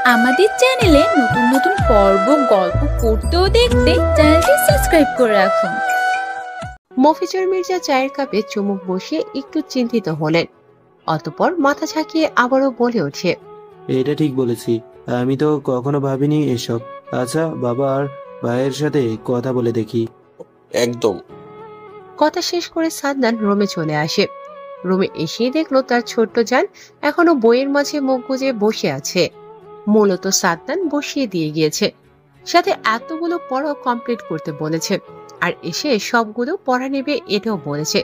আমাদের চ্যানেলে নতুন নতুন পর্ব গল্প পড়তে ও দেখতে চ্যানেলটি সাবস্ক্রাইব করে রাখুন। মফিজুর মির্জা চায়ের কাপে চুমুক বসিয়ে একটু চিন্তিত হলেন। অতঃপর মাথা ঝাঁকিয়ে আবারও বলে ওঠে, এটা ঠিক বলেছি। আমি তো কখনো ভাবিনি এসব। আচ্ছা, বাবা আর ভাইয়ের সাথে কথা বলে দেখি। একদম। কথা শেষ করে সাদনান রুমে চলে আসে। রুমে এসেই দেখলো তার ছোট্ট জান এখনো বইয়ের মাঝে মুখ গুজে বসে আছে। মূলত সাদনান বসিয়ে দিয়ে গিয়েছে, সাথে এতগুলো পড়া কমপ্লিট করতে বলেছে, আর এসে সবগুলো পড়া নেবে এটাও বলেছে।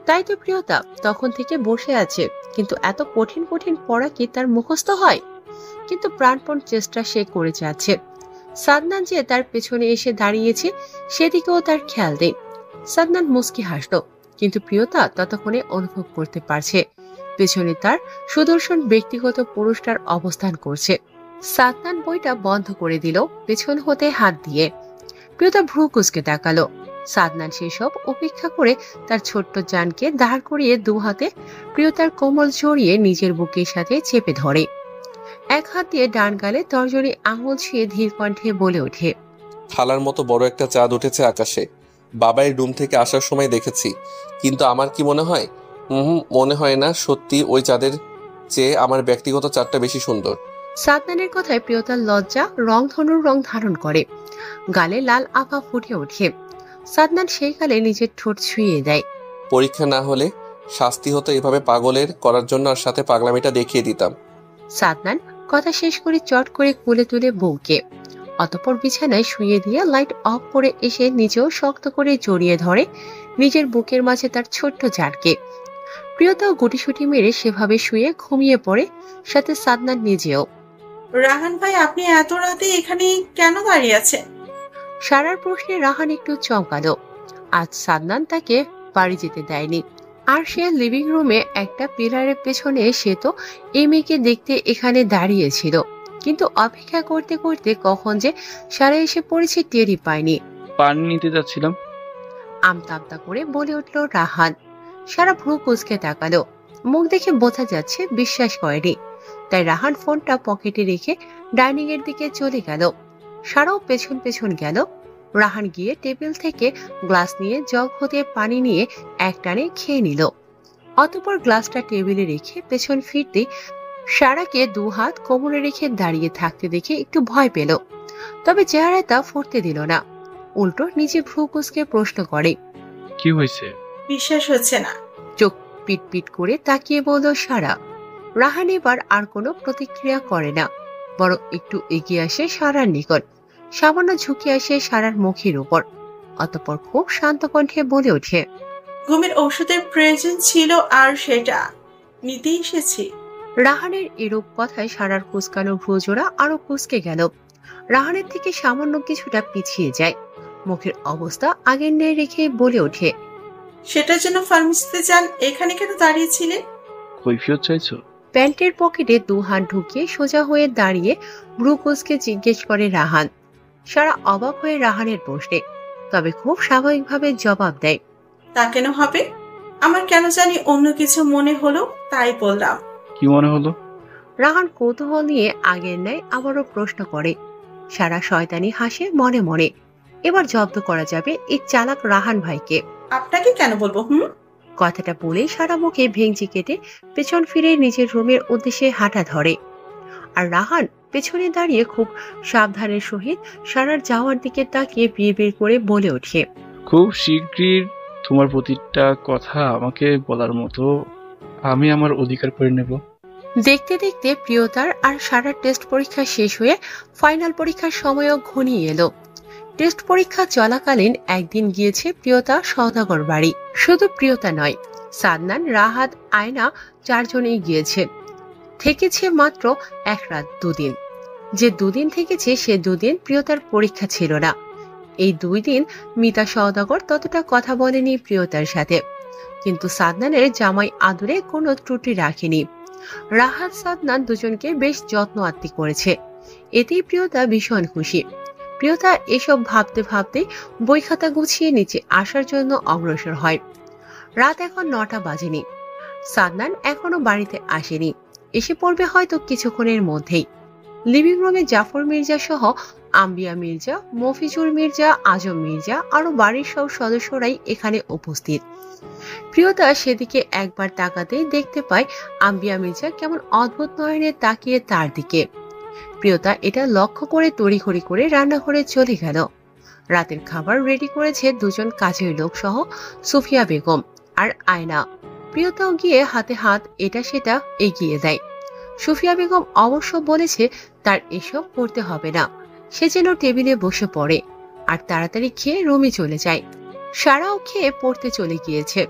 তাই তো প্রিয়তা তখন থেকে বসে আছে, কিন্তু এত কঠিন কঠিন পড়া কি তার মুখস্থ হয়? কিন্তু প্রাণপণ চেষ্টা সে করে যাচ্ছে। সাদনান যে তার পেছনে এসে দাঁড়িয়েছে সেদিকেও তার খেয়াল নেই। সাদনান মুচকি হাসলো, কিন্তু প্রিয়তা ততক্ষণে অনুভব করতে পারছে পেছনে তার সুদর্শন ব্যক্তিগত পুরুষটার অবস্থান করছে। সাদনান বইটা বন্ধ করে দিল পেছন হতে হাত দিয়ে। প্রিয়তা ভ্রু কুঁচকে তাকালো। সাদনান সেসব উপেক্ষা করে তার ছোট্ট জানকে দাঁড় করিয়ে দু হাতে প্রিয়তার কোমল জড়িয়ে নিজের বুকের সাথে চেপে ধরে। এক হাত দিয়ে ডান গালে তর্জনী আঙুল ছুঁয়ে ধীর কণ্ঠে বলে ওঠে, থালার মতো বড় একটা চাঁদ উঠেছে আকাশে। বাবার রুম থেকে আসার সময় দেখেছি, কিন্তু আমার কি মনে হয়, মনে হয় না। সত্যি ওই চাঁদের চেয়ে আমার ব্যক্তিগত চাঁদটা বেশি সুন্দর। সাদনানের কথায় প্রিয়তার লজ্জা রংধনুর রং ধারণ করে, গালে লাল আভা ফুটে ওঠে। সাদনান সেই গালে নিজের ঠোঁট ছুঁয়ে দেয়। পরীক্ষা না হলে শাস্তি হতো এভাবে পাগলের করার জন্য, আর সাথে পাগলামিটা দেখিয়ে দিতাম। সাদনান কথা শেষ করে চট করে কোলে তুলে বউকে, অতঃপর বিছানায় শুয়ে দিয়ে লাইট অফ করে এসে নিজেও শক্ত করে জড়িয়ে ধরে নিজের বুকের মাঝে তার ছোট্ট জানকে। প্রিয়তাও গুটিসুটি মেরে সেভাবে শুয়ে ঘুমিয়ে পড়ে, সাথে সাদনান নিজেও। রাহান ভাই, আপনি এত রাতে এখানে কেন দাঁড়িয়ে আছেন? সারার প্রশ্নে রাহান একটু চমকালো। আজ সাদনান তাকে বাড়ি যেতে দেয়নি, আর সে লিভিং রুমে একটা পিলারের পেছনে সে তো এই মেয়েকে দেখতে এখানে দাঁড়িয়েছিল, কিন্তু অপেক্ষা করতে করতে কখন যে সারা এসে পড়েছে টেরই পায়নি। পানি নিতে যাচ্ছিলাম। আমতা আমতা করে বলে উঠল রাহান। সারা ভ্রু কুঁচকে তাকালো, মুখ দেখে বোঝা যাচ্ছে বিশ্বাস করেনি। তাই রাহান ফোনটা পকেটে রেখে ডাইনিং এর দিকে চলে গেল। সারাও পেছন পেছন গেল। রাহান গিয়ে টেবিল থেকে গ্লাস নিয়ে জগ হতে পানি নিয়ে একটানে খেয়ে নিল। অতঃপর গ্লাসটা টেবিলে রেখে পেছন ফিরতে সারাকে দু হাত কোমরে রেখে দাঁড়িয়ে থাকতে দেখে একটু ভয় পেল, তবে চেহারায় তা ফুটতে দিল না। উল্টো নিজে ভ্রু কুঁচকে প্রশ্ন করে, কি হয়েছে? বিশ্বাস হচ্ছে না। চোখ পিট পিট করে তাকিয়ে বলল সারা। রাহান এবার আর কোনো প্রতিক্রিয়া করে না, বরং একটু এগিয়ে আসে সারার নিকট, সামান্য ঝুঁকে আসে সারার মুখের উপর। অতঃপর খুব শান্ত কণ্ঠে বলে ওঠে, ঘুমের ওষুধের প্রয়োজন ছিল আর সেটা নিতে এসেছি। রাহানের এরূপ কথায় সারার কুচকানো ভ্রুজোড়া আরো কুচকে গেল। রাহানের থেকে সামান্য কিছুটা পিছিয়ে যায়, মুখের অবস্থা আগের ন্যায় রেখে বলে ওঠে, সেটার জন্য ফার্মেসিতে যান, এখানে কেন দাঁড়িয়েছিলেন? কৈফিয়ত চাইছো? প্যান্টের পকেটে দু হাত ঢুকিয়ে সোজা হয়ে দাঁড়িয়ে ভ্রু কুচকে জিজ্ঞেস করে রাহান। সারা অবাক হয়ে রাহানের প্রশ্নে, তবে খুব স্বাভাবিকভাবে জবাব দেয়, তা কেন হবে? আমার কেন জানি অন্য কিছু মনে হলো, তাই বললাম। কি মনে হলো? রাহান কৌতূহল নিয়ে আগের ন্যায় আবারও প্রশ্ন করে। সারা শয়তানি হাসে মনে মনে, এবার জব্দ করা যাবে এই চালাক রাহান ভাইকে। আপনাকে কেন বলবো? কথাটা বলেই সারা মুখে ভেঙচি কেটে পেছন ফিরে নিজের রুমের উদ্দেশ্যে হাঁটা ধরে। আর রাহান পেছনে দাঁড়িয়ে খুব সাবধানের সহিত সারার যাওয়ার দিকে তাকিয়ে বিড়বিড় করে বলে ওঠে, খুব শীঘ্রই তোমার প্রতিটা কথা আমাকে বলার মতো আমি আমার অধিকার করে নেব। দেখতে দেখতে প্রিয়তার আর সারার টেস্ট পরীক্ষা শেষ হয়ে ফাইনাল পরীক্ষার সময়ও ঘনিয়ে এলো। টেস্ট পরীক্ষা চলাকালীন একদিন গিয়েছে প্রিয়তা সওদাগর বাড়ি। শুধু প্রিয়তা নয়, সাদনান, রাহাত, আয়না চারজনেই গিয়েছে। থেকেছে মাত্র এক রাত, দুদিন। যে দুদিন থেকেছে সে দুদিন প্রিয়তার পরীক্ষা ছিল না। এই 2 দিন মিতা সওদাগর ততটা কথা বলেনি প্রিয়তার সাথে, কিন্তু সাদনানের জামাই আদরে কোনো ত্রুটি রাখেনি। রাহাত সাদনান দুজনকে বেশ যত্ন আত্তি করেছে, এতেই প্রিয়তা ভীষণ খুশি। প্রিয়তা এসব ভাবতে ভাবতে বই খাতা গুছিয়ে নিচে আসার জন্য অগ্রসর হয়। রাত এখন 9টা বাজেনি। সাদনান এখনো বাড়িতে আসেনি, এসে পড়বে হয়তো কিছুক্ষণের মধ্যেই। লিভিং রুমে জাফর মির্জা সহ আম্বিয়া মির্জা, মফিজুর মির্জা, আজম মির্জা আরো বাড়ির সব সদস্যরাই এখানে উপস্থিত। প্রিয়তা সেদিকে একবার তাকাতেই দেখতে পায় আম্বিয়া মির্জা কেমন অদ্ভুত নয়নে তাকিয়ে তার দিকে। প্রিয়তা এটা লক্ষ্য করে তড়িঘড়ি করে রান্নাঘরে চলে গেল। রাতের খাবার রেডি করেছে দুজন কাজের লোক সহ সুফিয়া বেগম আর আয়না। প্রিয়তাও গিয়ে হাতে হাত এটা সেটা এগিয়ে দেয়। সুফিয়া বেগম অবশ্য বলেছে তার এসব করতে হবে না, সে যেন টেবিলে বসে পড়ে আর তাড়াতাড়ি খেয়ে রুমে চলে যায়। সারাও খেয়ে পড়তে চলে গিয়েছে,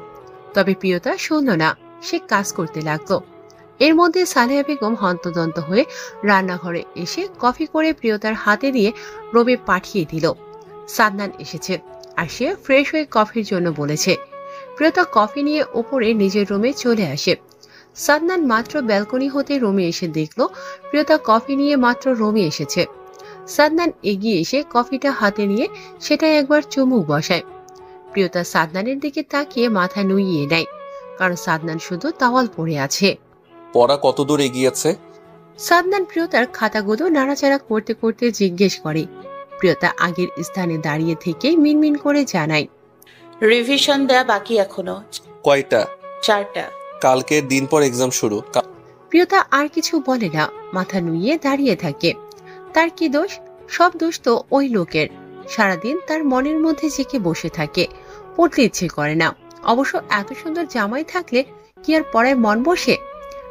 তবে প্রিয়তা শুনল না, সে কাজ করতে লাগলো। এর মধ্যে সালেহা বেগম হন্তদন্ত হয়ে রান্নাঘরে এসে কফি করে প্রিয়তার হাতে দিয়ে রুমে পাঠিয়ে দিল। সাদনান এসেছে আর সে ফ্রেশ হয়ে কফির জন্য বলেছে। প্রিয়তা কফি নিয়ে উপরে নিজের রুমে চলে আসে। সাদনান মাত্র ব্যালকনি হতে রুমে এসে দেখল প্রিয়তা কফি নিয়ে মাত্র রুমে এসেছে। সাদনান এগিয়ে এসে কফিটা হাতে নিয়ে সেটা একবার চুমুক বসায়। প্রিয়তা সাদনানের দিকে তাকিয়ে মাথা নুইয়ে নেয়, কারণ সাদনান শুধু তাওয়াল পরে আছে। পড়া কতদূর এগিয়েছে? সাদনান প্রিয়তার খাতাগুলো নাড়াচাড়া করতে করতে জিজ্ঞেস করে। প্রিয়তা আগের স্থানে দাঁড়িয়ে থেকে মিনমিন করে জানায়, রিভিশন দেয়া বাকি এখনো। কয়টা? 4টা। কালকের দিন পর এক্সাম শুরু। প্রিয়তা আর কিছু বলে না, মাথা নুইয়ে দাঁড়িয়ে থাকে। তার কি দোষ? সব দোষ তো ওই লোকের। সারাদিন তার মনের মধ্যে জেঁকে বসে থাকে, পড়তে ইচ্ছে করে না। অবশ্য এত সুন্দর জামাই থাকলে কি আর পড়ায় মন বসে?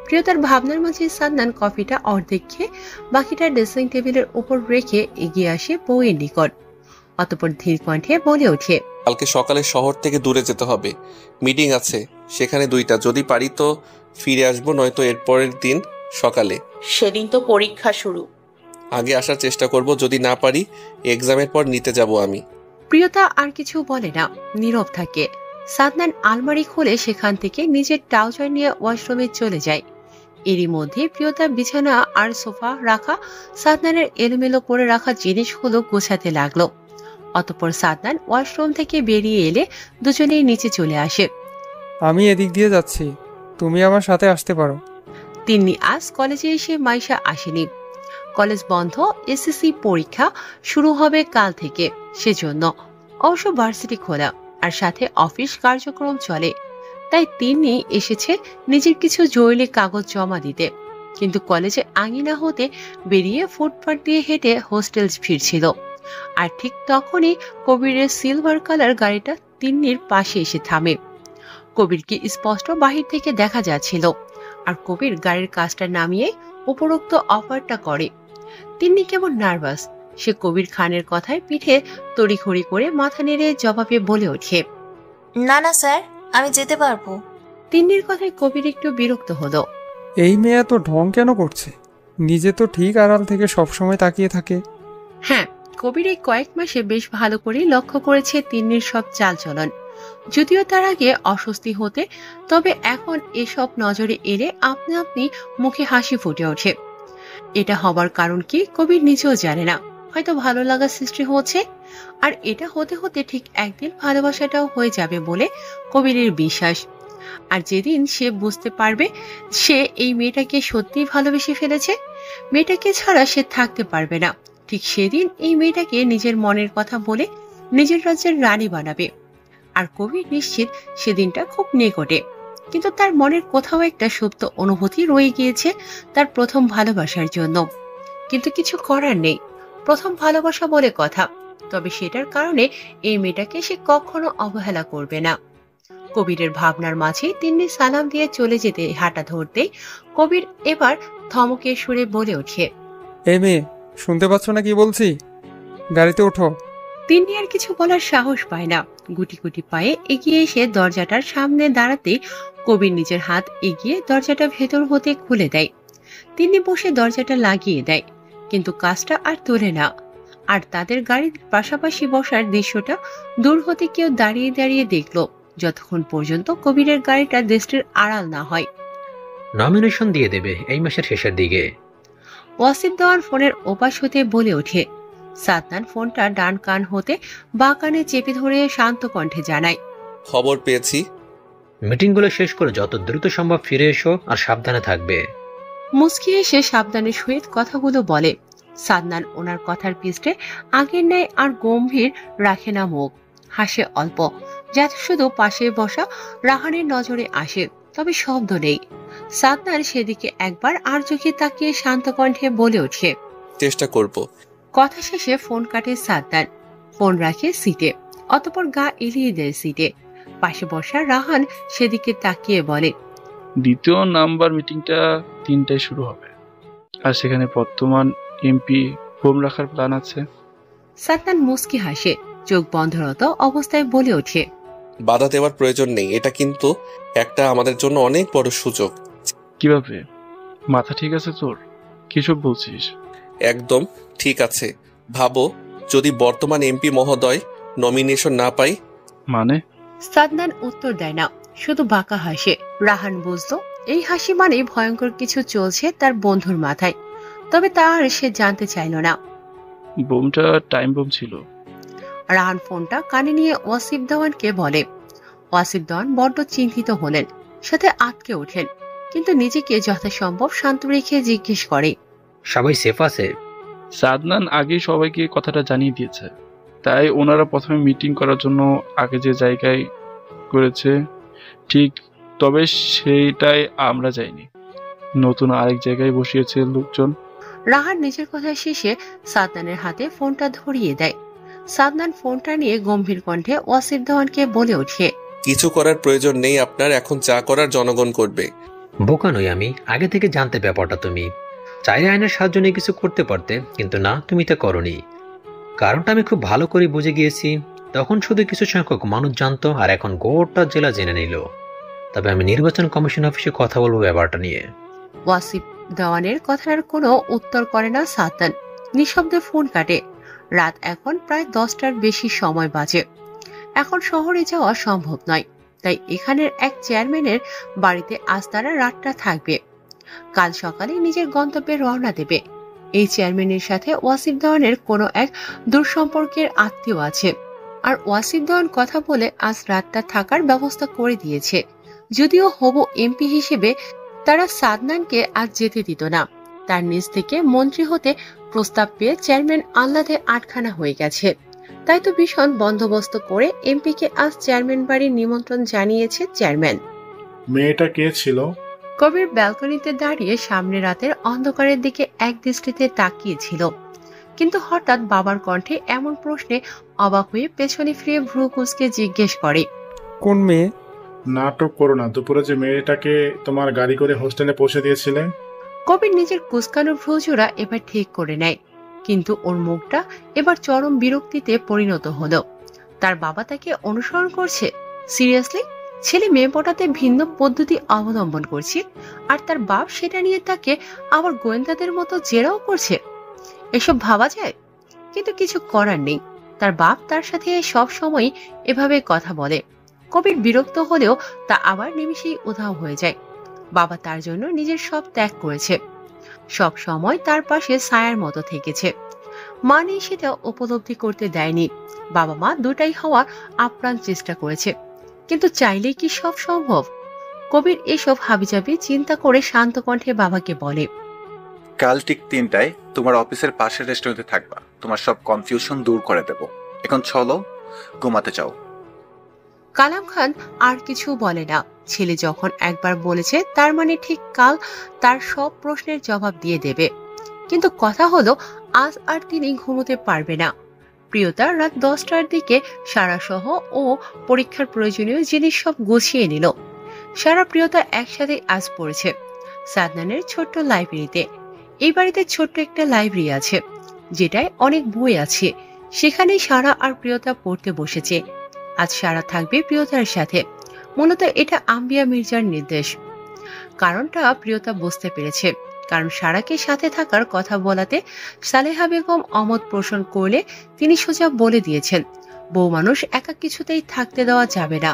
প্রিয়তার ভাবনার মাঝে সাদনান কফিটা অর্ধেক খেয়ে বাকিটা ড্রেসিং টেবিলের উপর রেখে এগিয়ে আসে বউয়ের নিকট। অতঃপর ধীর কণ্ঠে বলে ওঠে, কালকে সকালে শহর থেকে দূরে যেতে হবে, মিটিং আছে, সেখানে 2টা। যদি পারি তো ফিরে আসবো, নয়তো এর পরের দিন সকালে। সেদিন তো পরীক্ষা শুরু। আগে আসার চেষ্টা করব, যদি না পারি এক্সামের পর নিতে যাব আমি। প্রিয়তা আর কিছু বলে না, নীরব থাকে। সাদনান আলমারি খুলে সেখান থেকে নিজের ট্রাউজার নিয়ে ওয়াশরুমে চলে যায়। এরই মধ্যে প্রিয়তা বিছানা আর সোফা রাখা সাদনানের এলোমেলো করে রাখা জিনিসগুলো গোছাতে লাগলো। অতঃপর সাদনান ওয়াশরুম থেকে বেরিয়ে এলে দুজনেই নিচে চলে আসে। আমি এদিক দিয়ে যাচ্ছি, তুমি আমার সাথে আসতে পারো। তিন্নি আজ কলেজে এসে মাইশা আসেনি। কলেজ বন্ধ, এসএসসি পরীক্ষা শুরু হবে কাল থেকে, সেজন্য। অবশ্য ভার্সিটি খোলা আর সাথে অফিস কার্যক্রম চলে, তাই তিন্নি এসেছে নিজের কিছু জরুরি কাগজ জমা দিতে। কিন্তু কলেজে আঙিনা হতে বেরিয়ে ফুটপাথ দিয়ে হেঁটে হোস্টেল ফিরছিল। আর ঠিক তখনই কবিরের সিলভার কালার গাড়িটা তিন্নির পাশে এসে থামে। কবিরকে স্পষ্ট বাহির থেকে দেখা যাচ্ছিল, আর কবির গাড়ির কাজটা নামিয়ে উপরোক্ত অফারটা করে। তিন্নি কেমন নার্ভাস, সে কবির খানের কথায় পিঠে তড়িঘড়ি করে মাথা নেড়ে জবাবে বলে ওঠে, না না স্যার, আমি যেতে পারবো। তিন্নির কথায় কবির একটু বিরক্ত হলো। এই মেয়ে তো ঢং কেন করছে? নিজে তো ঠিক আড়াল থেকে সবসময় তাকিয়ে থাকে। হ্যাঁ, কবির এই কয়েক মাসে বেশ ভালো করে লক্ষ্য করেছে তিন্নির সব চালচলন। যদিও তার আগে অস্বস্তি হতে, তবে এখন এসব নজরে এলে আপনি আপনি মুখে হাসি ফুটে ওঠে। এটা হবার কারণ কি কবির নিজেও জানে না, হয়তো ভালো লাগা সৃষ্টি হচ্ছে। আর এটা হতে হতে ঠিক একদিন ভালোবাসাটাও হয়ে যাবে বলে কবিরের বিশ্বাস। আর যেদিন সে বুঝতে পারবে সে এই মেয়েটাকে সত্যিই ভালোবেসে ফেলেছে, মেয়েটাকে ছাড়া সে থাকতে পারবে না, ঠিক সেদিন এই মেয়েটাকে নিজের মনের কথা বলে নিজের রাজ্যের রানী বানাবে। আর কবির নিশ্চিত সেদিনটা খুব নিকটে। কিন্তু তার মনের কোথাও একটা সুপ্ত অনুভূতি রয়ে গিয়েছে তার প্রথম ভালোবাসার জন্য। কিন্তু কিছু করার নেই, প্রথম ভালোবাসা বলে কথা। তবে সেটার কারণে এই মেয়েটাকে সে কখনো অবহেলা করবে না। কবিরের ভাবনার মাঝে তিন্নি সালাম দিয়ে চলে যেতে হাঁটা ধরতেই কবির এবার ধমকে সুরে বলে ওঠে, এই মেয়ে, শুনতে পাচ্ছ না কি বলছি? গাড়িতে ওঠো। তিন্নি আর কিছু বলার সাহস পায় না। গুটি গুটি পায়ে এগিয়ে এসে দরজাটার সামনে দাঁড়াতে কবির নিজের হাত এগিয়ে দরজাটা ভেতর হতে খুলে দেয়। তিন্নি বসে দরজাটা লাগিয়ে দেয়, কিন্তু কাজটা আর তোলে না। আর তাদের গাড়ির পাশাপাশি বসার দৃশ্যটা দূর হতে কেউ দাঁড়িয়ে দাঁড়িয়ে দেখলো, যতক্ষণ পর্যন্ত কবিরের গাড়িটা দৃষ্টির আড়াল না হয়। নমিনেশন দিয়ে দেবে এই মাসের শেষের দিকে। ওয়াসিফ দেওয়ার ফোনের ওপাশ হতে বলে ওঠে। সাদনান ফোনটা ডান কান হতে বা কানে চেপে ধরে শান্ত কণ্ঠে জানায়, খবর পেয়েছি। মিটিংগুলো শেষ করে যত দ্রুত সম্ভব ফিরে এসো, আর সাবধানে থাকবে। মুচকি এসে সাবধানের সহিত কথাগুলো বলে। সাদনান ওনার কথার পিছনে আগের ন্যায় আর গম্ভীর রাখে না মুখ, হাসে অল্প, যাতে শুধু পাশে বসা রাহানের নজরে আসে, তবে শব্দ নেই। সাদনান সেদিকে একবার আর চোখে তাকিয়ে শান্ত কণ্ঠে বলে ওঠে, চেষ্টা করব। কথা শেষে ফোন কাটে সাদনান, ফোন রাখে সিটে, অতঃপর গা এলিয়ে দেয় সিটে। পাশে বসা রাহান সেদিকে তাকিয়ে বলে, দ্বিতীয় নাম্বার মিটিংটা 3টায় শুরু হবে, আর সেখানে বর্তমান এমপি হোম রাখার প্ল্যান আছে। সাদনান মুচকি হাসে, চোখ বন্ধরত অবস্থায় বলে ওঠে, বাধা দেওয়ার প্রয়োজন নেই, এটা কিন্তু একটা আমাদের জন্য অনেক বড় সুযোগ। কিভাবে? মাথা ঠিক আছে তোর? কিসব বলছিস? একদম ঠিক আছে। ভাবো, যদি বর্তমান এমপি মহোদয় নমিনেশন না পাই। মানে? সাদনান উত্তর দেয় না, শুধু বাঁকা হাসে। রাহান বুঝতো এই হাসি মানে ভয়ঙ্কর কিছু চলছে তার বন্ধুর মাথায়, তবে তা আর সে জানতে চাইল না। বোমটা টাইম বোম ছিল। রাহান ফোনটা কানে নিয়ে ওয়াসিফ দেওয়ানকে বলে। ওয়াসিফ দেওয়ান বড্ড চিন্তিত হলেন, সাথে আটকে ওঠেন, কিন্তু নিজেকে যথাসম্ভব শান্ত রেখে জিজ্ঞেস করে, সবাই সেফ আছে? সাদনান আগেই সবাইকে কথাটা জানিয়ে দিয়েছে, তাই ওনারা প্রথমে মিটিং করার জন্য আগে যে জায়গায় করেছে ঠিক, তবে সেইটাই আমরা যাইনি, নতুন আরেক জায়গায় বসিয়েছে লোকজন। রাহান নিজের কথা শেষে সাদনানের হাতে ফোনটা ধরিয়ে দেয়। সাদনান ফোনটা নিয়ে গম্ভীর কণ্ঠে ওয়াসিফ দেওয়ানকে বলে ওঠে, কিছু করার প্রয়োজন নেই আপনার, এখন যা করার জনগণ করবে। বোকা নই আমি, আগে থেকে জানতে ব্যাপারটা। তুমি চাইলে আইনের সাহায্য নিয়ে কিছু করতে পারতে, কিন্তু না, তুমি তা করনি। কারণটা আমি খুব ভালো করে বুঝে গিয়েছি। তখন শুধু কিছু সংখ্যক মানুষ জানতো, আর এখন গোটা জেলা জেনে নিল। তবে আমি নির্বাচন কমিশন অফিসে কথা বলবো ব্যাপারটা নিয়ে। ওয়াসিফ দেওয়ানের কথার কোনো উত্তর করে না সাদনান, নিঃশব্দে ফোন কাটে। রাত এখন প্রায় 10টার বেশি সময় বাজে। এখন শহরে যাওয়া সম্ভব নয়, তাই এখানের এক চেয়ারম্যানের বাড়িতে আজ তারা রাতটা থাকবে। কাল সকালে নিজের গন্তব্যে রওনা দেবে। এই চেয়ারম্যানের সাথে ওয়াসিফ দেওয়ানের কোনো এক দূর সম্পর্কের আত্মীয় আছে, আর ওয়াসিফ দেওয়ান কথা বলে আজ রাতটা থাকার ব্যবস্থা করে দিয়েছে। যদিও হবু এমপি হিসেবে তারা সাদনানকে আজ যেতে দিত না, তার নিজ থেকে মন্ত্রী হতে প্রস্তাব পেয়ে চেয়ারম্যান আহ্লাদে আটখানা হয়ে গেছে। তাই তো ভীষণ বন্দোবস্ত করে এমপিকে আজ চেয়ারম্যান বাড়ির নিমন্ত্রণ জানিয়েছে চেয়ারম্যান। মেয়েটা কে ছিল? কবির ব্যালকনিতে দাঁড়িয়ে সামনে রাতের অন্ধকারের দিকে এক দৃষ্টিতে তাকিয়েছিল, কিন্তু হঠাৎ বাবার কণ্ঠে এমন প্রশ্নে অবাক হয়ে পেছনে ফিরে ভ্রু কুঁচকে জিজ্ঞেস করে, কোন মেয়ে? নাটক করো না। দুপুরে যে মেয়েটাকে তোমার গাড়ি করে হোস্টেলে পৌঁছে দিয়েছিলে। কবির নিজের কুঁচকানো ভ্রুজোড়া এবার ঠিক করে নেয়, কিন্তু ওর মুখটা এবার চরম বিরক্তিতে পরিণত হলো। তার বাবা তাকে অনুসরণ করছে? সিরিয়াসলি? ছেলে মেয়ে পটাতে ভিন্ন পদ্ধতি অবলম্বন করছে, আর তার বাপ সেটা নিয়ে তাকে আবার গোয়েন্দাদের মতো জেরাও করছে। এসব ভাবা যায়? কিন্তু কিছু করার নেই, তার বাপ তার সাথে সব সময় এভাবে কথা বলে। কবির বিরক্ত হলেও তা আবার নিমিষেই উধাও হয়ে যায়। বাবা তার জন্য নিজের সব ত্যাগ করেছে, সব সময় তার পাশে ছায়ার মতো থেকেছে। মা নেই সেটা উপলব্ধি করতে দেয়নি। বাবা মা দুটাই হওয়ার আপ্রাণ চেষ্টা করেছে, কিন্তু চাইলেই কি সব সম্ভব? কবির এসব হাবিজাবি চিন্তা করে শান্ত কণ্ঠে বাবাকে বলে, কাল ঠিক 3টায় তোমার অফিসের পাশের রেস্টুরেন্টে থাকবা। তোমার সব কনফিউশন দূর করে দেব। এখন চলো, ঘুমাতে চাও। কালাম খান আর কিছু বলে না। ছেলে যখন একবার বলেছে তার মানে ঠিক কাল তার সব প্রশ্নের জবাব দিয়ে দেবে। কিন্তু কথা হলো আজ আর তিনি ঘুমোতে পারবে না। প্রিয়তা রাত 10টার দিকে সারা সহ ও পরীক্ষার প্রয়োজনীয় জিনিস সব গুছিয়ে নিল। সারা প্রিয়তা একসাথে আজ পড়েছে সাদনানের ছোট্ট লাইব্রেরিতে। এই বাড়িতে ছোট্ট একটা লাইব্রেরি আছে, যেটায় অনেক বই আছে। সেখানেই সারা আর প্রিয়তা পড়তে বসেছে। আজ সারা থাকবে প্রিয়তার সাথে। মূলত এটা আম্বিয়া মির্জার নির্দেশ। কারণটা প্রিয়তা বুঝতে পেরেছে, কারণ সারাকে সাথে থাকার কথা বলাতে সালেহা বেগম অমত পোষণ করলে তিনি সোজা বলে দিয়েছেন বউ মানুষ একা কিছুতেই থাকতে দেওয়া যাবে না।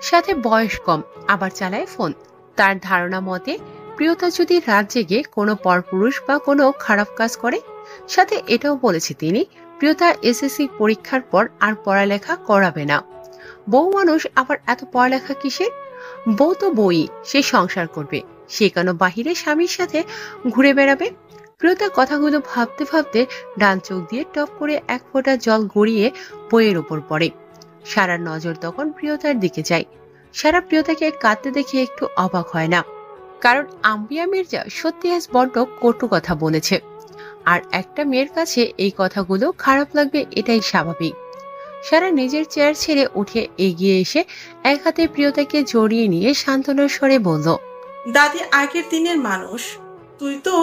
সাথে বয়স কম, আবার চালায় ফোন। তার ধারণা মতে প্রিয়তা যদি রাত জেগে কোনো পরপুরুষ বা কোনো খারাপ কাজ করে। সাথে এটাও বলেছে তিনি প্রিয়তা এসএসসি পরীক্ষার পর আর পড়ালেখা করাবে না। বউ মানুষ আবার এত পড়ালেখা কিসের? বউ তো বই, সে সংসার করবে। সে কেন বাহিরে স্বামীর সাথে ঘুরে বেড়াবে? প্রিয়তা কথাগুলো ভাবতে ভাবতে ডান চোখ দিয়ে টপ করে এক ফোঁটা জল গড়িয়ে বইয়ের উপর পড়ে। সারার নজর তখন প্রিয়তার দিকে যায়। সারা প্রিয়তাকে কাঁদতে দেখে একটু অবাক হয় না, কারণ আম্বিয়া মির্জা সত্যি আজ বড্ড কটু কথা বলেছে, আর একটা মেয়ের কাছে এই কথাগুলো খারাপ লাগবে এটাই স্বাভাবিক। সারা নিজের চেয়ার ছেড়ে উঠে এগিয়ে এসে এক হাতে প্রিয়তাকে জড়িয়ে নিয়ে সান্ত্বনার স্বরে বলল, দাদি আগের দিনের মানুষ, তুই তো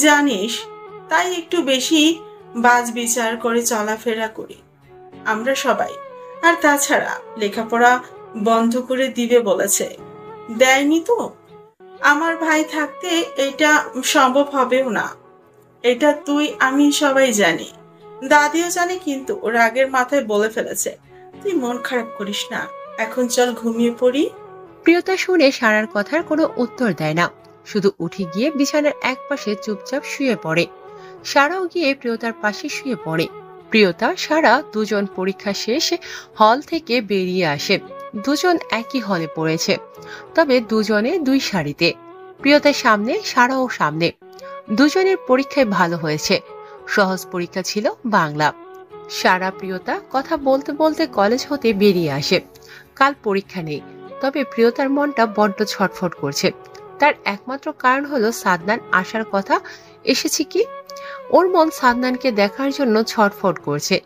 জানিস, তাই একটু বেশি বাজ বিচার করে চলাফেরা করি আমরা সবাই। আর তাছাড়া লেখাপড়া বন্ধ করে দিবে বলেছে, দেয়নি তো। আমার ভাই থাকতে এটা সম্ভব হবেও না, এটা তুই আমি সবাই জানি, দাদিও জানে, কিন্তু রাগের মাথায় বলে ফেলেছে। তুই মন খারাপ করিস না, এখন চল ঘুমিয়ে পড়ি। প্রিয়তা শুনে সারার কথার কোনো উত্তর দেয় না, শুধু উঠে গিয়ে বিছানার এক পাশে চুপচাপ শুয়ে পড়ে। সারাও গিয়ে প্রিয়তার পাশে শুয়ে পড়ে। প্রিয়তা সারা দুজন পরীক্ষা শেষে হল থেকে বেরিয়ে আসে। দুজন একই হলে পড়েছে, তবে দুজনে দুই সারিতে। প্রিয়তার সামনে, সারাও সামনে। দুজনের পরীক্ষায় ভালো হয়েছে। সহজ পরীক্ষা ছিল বাংলা। সারা প্রিয়তা কথা বলতে বলতে কলেজ হতে বেরিয়ে আসে। কাল পরীক্ষা নেই, তবে প্রিয়তার মনটা বড্ড ছটফট করছে। তার একমাত্র কারণ হলো সাদনান আসার কথা এসেছে কি। ওর মন সাদনানকে দেখার জন্য ছটফট করছে।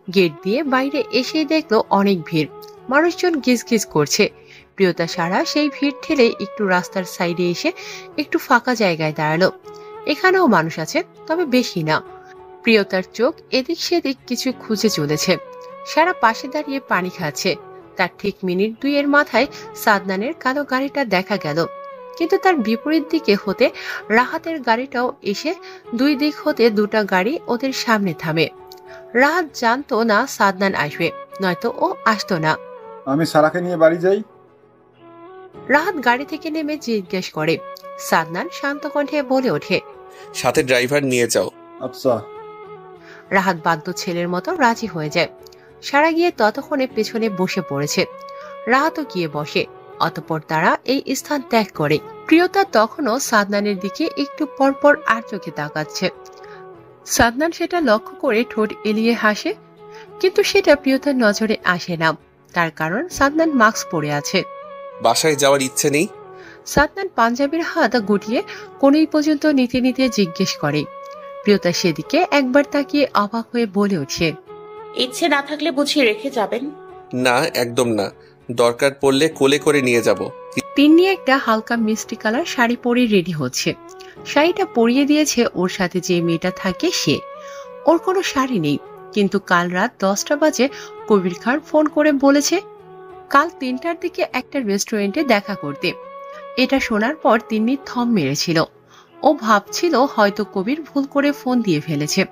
গেট দিয়ে বাইরে এসেই দেখলো অনেক ভিড়, মানুষজন গিজগিজ করছে। প্রিয়তা সারা সেই ভিড় ঠেলে একটু রাস্তার সাইডে এসে একটু ফাঁকা জায়গায় দাঁড়ালো। এখানেও মানুষ আছে, তবে বেশি না। প্রিয়তার চোখ এদিক সেদিক কিছু খুঁজে চলেছে। সারা পাশে দাঁড়িয়ে পানি খাচ্ছে। তার ঠিক মিনিট দুইয়ের মাথায় সাদনানের কালো গাড়িটা দেখা গেল, কিন্তু তার বিপরীত দিকে হতে রাহাতের গাড়িটাও এসে দুই দিক হতে দুটা গাড়ি ওদের সামনে থামে। রাহাত জানতো না সাদনান আসবে, নয়তো ও আসতো না। আমি সারাকে নিয়ে বাড়ি যাই। রাহাত গাড়ি থেকে নেমে জিজ্ঞেস করে। সাদনান শান্ত কণ্ঠে বলে ওঠে, সাথে ড্রাইভার নিয়ে যাও। আচ্ছা। রাহাত বাধ্য ছেলের মতো রাজি হয়ে যায়। সারা গিয়ে ততক্ষণে পেছনে বসে পড়েছে। রাহাতও গিয়ে বসে। অতঃপর তারা এই স্থান ত্যাগ করে। প্রিয়তা তখনও সাদনানের দিকে একটু পরপর আর চোখে তাকাচ্ছে। সাদনান সেটা লক্ষ্য করে ঠোঁট এলিয়ে হাসে, কিন্তু সেটা প্রিয়তার নজরে আসে না। তার কারণ সাদনান মাস্ক পরে আছে। বাসায় যাওয়ার ইচ্ছে নেই? সাদনান পাঞ্জাবির হাত গুটিয়ে কোনই পর্যন্ত নিতে নিতে জিজ্ঞেস করে। প্রিয়তা সেদিকে একবার তাকিয়ে অবাক হয়ে বলে ওঠে, ইচ্ছে না থাকলে বুঝিয়ে রেখে যাবেন? না, একদম না। দরকার পড়লে কোলে করে নিয়ে যাব। তিন্নি একটা হালকা মিষ্টি কালার শাড়ি পরে রেডি হচ্ছে। শাড়িটা পরিয়ে দিয়েছে ওর সাথে যে মেয়েটা থাকে সে। ওর কোনো শাড়ি নেই, কিন্তু কাল রাত 10টা বাজে কবির খান ফোন করে বলেছে কাল 3টার দিকে একটা রেস্টুরেন্টে দেখা করতে। এটা শোনার পর তিন্নি থম মেরেছিল। ও ভাবছিল হয়তো কবির ভুল করে ফোন দিয়ে ফেলেছে,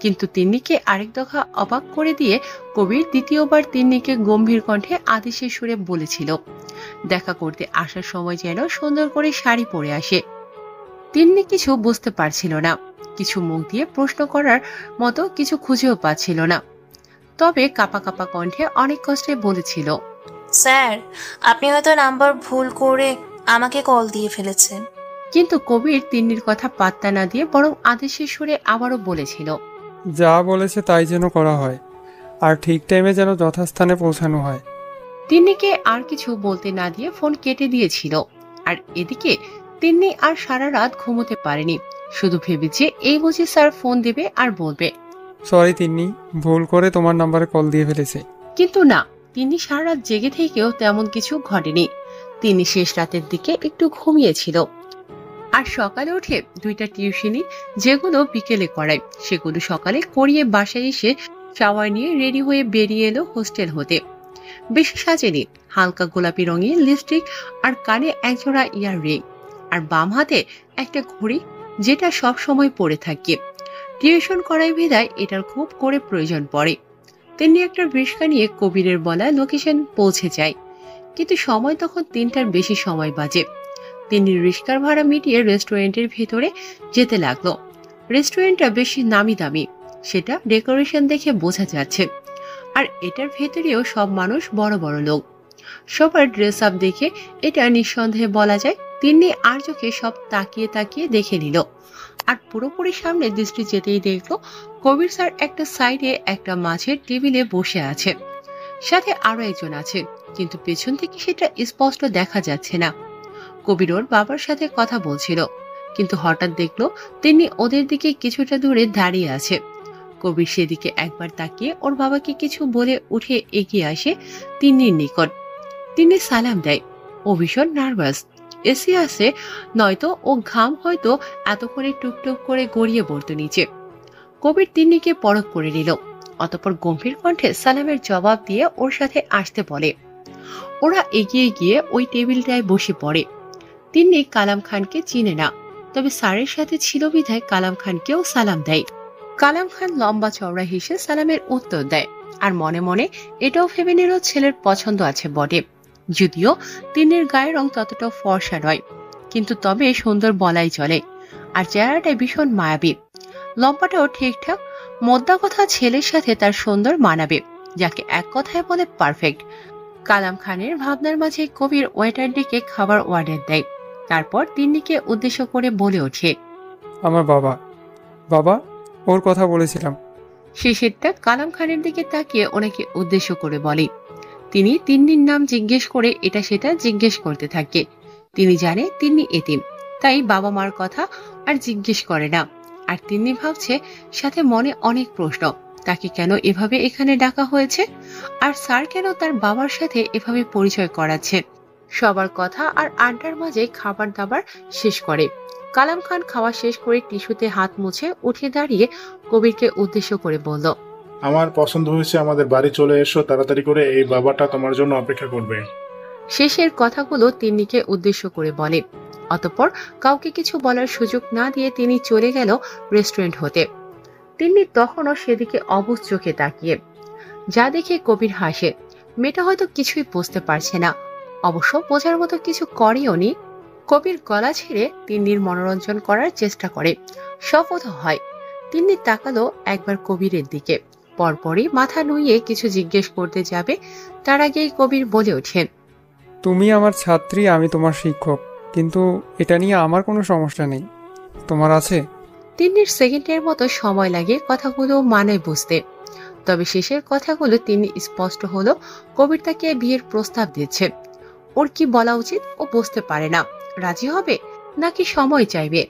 কিন্তু তিন্নিকে আরেক দফা অবাক করে দিয়ে কবির দ্বিতীয়বার তিন্নিকে গম্ভীর কণ্ঠে আদেশের সুরে বলেছিল দেখা করতে আসার সময় যেন সুন্দর করে শাড়ি পরে আসে। তিন্নি কিছু বুঝতে পারছিল না, কিছু মুখ দিয়ে প্রশ্ন করার মতো কিছু খুঁজেও পাচ্ছিল না। তবে কাপা কাপা কণ্ঠে অনেক কষ্টে বলেছিল, স্যার, আপনি হয়তো নাম্বার ভুল করে আমাকে কল দিয়ে ফেলেছেন। কিন্তু কবির তিন্নির কথা পাত্তা না দিয়ে বরং আদেশের সুরে আবারও বলেছিল, যা বলেছে তাই যেন করা হয়, আর ঠিক টাইমে যেন যথাস্থানে পৌঁছানো হয়। তিন্নিকে আর কিছু বলতে না দিয়ে ফোন কেটে দিয়েছিল। আর এদিকে তিন্নি আর সারা রাত ঘুমোতে পারেনি, শুধু ভেবেছে এই বুঝি স্যার ফোন দেবে আর বলবে সরি তিন্নি, ভুল করে তোমার নাম্বারে কল দিয়ে ফেলেছে। কিন্তু না, তিন্নি সারা রাত জেগে থেকেও তেমন কিছু ঘটেনি। তিনি শেষ রাতের দিকে একটু ঘুমিয়েছিল। আর সকালে উঠে 2টা টিউশনি যেগুলো বিকেলে করায় সেগুলো সকালে করিয়ে বাসায় এসে শাওয়ার নিয়ে রেডি হয়ে বেরিয়ে এলো হোস্টেল হতে। বেশি সাজেনি, হালকা গোলাপি রঙের লিপস্টিক আর কানে একজোড়া ইয়াররিং আর বাম হাতে একটা ঘড়ি, যেটা সব সময় পরে থাকে। টিউশন করায় বিদায় এটার খুব করে প্রয়োজন পড়ে। তেমনি একটা রিক্সা নিয়ে কবিরের বলা লোকেশন পৌঁছে যায়, কিন্তু সময় তখন 3টার বেশি সময় বাজে। তিনি রিক্সার ভাড়া মিটিয়ে রেস্টুরেন্টের ভেতরে যেতে লাগলো। রেস্টুরেন্টটা বেশি নামি দামি, সেটা ডেকোরেশন দেখে বোঝা যাচ্ছে। আর এটার ভেতরেও সব মানুষ বড় বড় লোক। সবার ড্রেস আপ দেখে এটা নিঃসন্দেহে বলা যায় তিন্নি আর চোখে সব তাকিয়ে তাকিয়ে দেখে নিল। আর পুরোপুরি সামনে দৃষ্টি যেতেই দেখলো কবির স্যার একটা সাইডে একটা মাছের টেবিলে বসে আছে, সাথে আরো একজন আছে, কিন্তু পেছন থেকে সেটা স্পষ্ট দেখা যাচ্ছে না। কবির ওর বাবার সাথে কথা বলছিল, কিন্তু হঠাৎ দেখলো তিনি ওদের দিকে কিছুটা দূরে দাঁড়িয়ে আছে। কবির সেদিকে একবার তাকিয়ে ওর বাবাকে কিছু বলে উঠে এগিয়ে আসে তিন্নির নিকট। তিনি সালাম দেয়। ও ভীষণ নার্ভাস, এসে আসে, নয়তো ও ঘাম হয়তো এতক্ষণে টুকটুক করে গড়িয়ে পড়তো নিচে। কবির তিন্নিকে পরখ করে নিল, অতঃপর গম্ভীর কণ্ঠে সালামের জবাব দিয়ে ওর সাথে আসতে বলে। ওরা এগিয়ে গিয়ে ওই টেবিলটায় বসে পড়ে। তিন্নি কালাম খানকে চিনে না, তবে স্যারের সাথে ছিল বিধায় কালাম খানকেও সালাম দেয়। কালাম খান লম্বা চওড়া হেসে সালামের উত্তর দেয়, আর মনে মনে এটাও ভেবে নিল ছেলের পছন্দ আছে বটে, যদিও তিন্নির গায়ের রং ততটাও ফর্সা নয়, কিন্তু তবে সুন্দর বলাই চলে। আর চেহারাটাই ভীষণ মায়াবী, লম্বাটাও ঠিকঠাক, মোদ্দা কথা ছেলের সাথে তার সুন্দর মানাবে, যাকে এক কথায় বলে পারফেক্ট। কালাম খানের ভাবনার মাঝে কবির ওয়েটার ডেকে খাবার অর্ডার দেয়, তারপর তিন্নিকে উদ্দেশ্য করে বলে ওঠে, আমার বাবা, বাবা ওর কথা বলেছিলাম। শেষেরটা কালাম খানের দিকে তাকিয়ে ওনাকে উদ্দেশ্য করে বলে। তিনি তিন্নির নাম জিজ্ঞেস করে এটা সেটা জিজ্ঞেস করতে থাকে। তিনি জানে তিন্নি এতিম, তাই বাবা মার কথা আর জিজ্ঞেস করে না। আর তিন্নি ভাবছে, সাথে মনে অনেক প্রশ্ন, তাকে কেন এভাবে এখানে ডাকা হয়েছে, আর স্যার কেন তার বাবার সাথে এভাবে পরিচয় করাচ্ছে। সবার কথা আর আড্ডার মাঝে খাবার দাবার শেষ করে। কালাম খান খাওয়া শেষ করে টিস্যুতে হাত মুছে উঠে দাঁড়িয়ে কবিরকে উদ্দেশ্য করে বলল, আমার পছন্দ হয়েছে, আমাদের বাড়ি চলে এসো তাড়াতাড়ি করে, এই বাবাটা তোমার জন্য অপেক্ষা করবে। শেষের কথাগুলো তিন্নিকে উদ্দেশ্য করে বলে। অতঃপর কাউকে কিছু বলার সুযোগ না দিয়ে তিনি চলে গেল রেস্টুরেন্ট হতে। তিন্নি তখনও সেদিকে অবুঝ চোখে তাকিয়ে, যা দেখে কবির হাসে। মেয়েটা হয়তো কিছুই বুঝতে পারছে না, অবশ্য বোঝার মতো কিছু করেও নি। কবির গলা ছেড়ে তিন্নির মনোরঞ্জন করার চেষ্টা করে, সফল হয়। তিন্নি তাকালো একবার কবিরের দিকে, পরপরই মাথা নুইয়ে কিছু জিজ্ঞেস করতে যাবে, তার আগেই কবির বলে ওঠেন, তুমি আমার ছাত্রী, আমি তোমার শিক্ষক, কিন্তু এটা নিয়ে আমার কোনো সমস্যা নেই, তোমার আছে? তিন্নির সেকেন্ডের মতো সময় লাগে কথাগুলো মানে বুঝতে, তবে শেষের কথাগুলো তিনি স্পষ্ট হলো কবির তাকে বিয়ের প্রস্তাব দিচ্ছে। ওর কি বলা উচিত ও বুঝতে পারে না, রাজি হবে নাকি সময় চাইবে।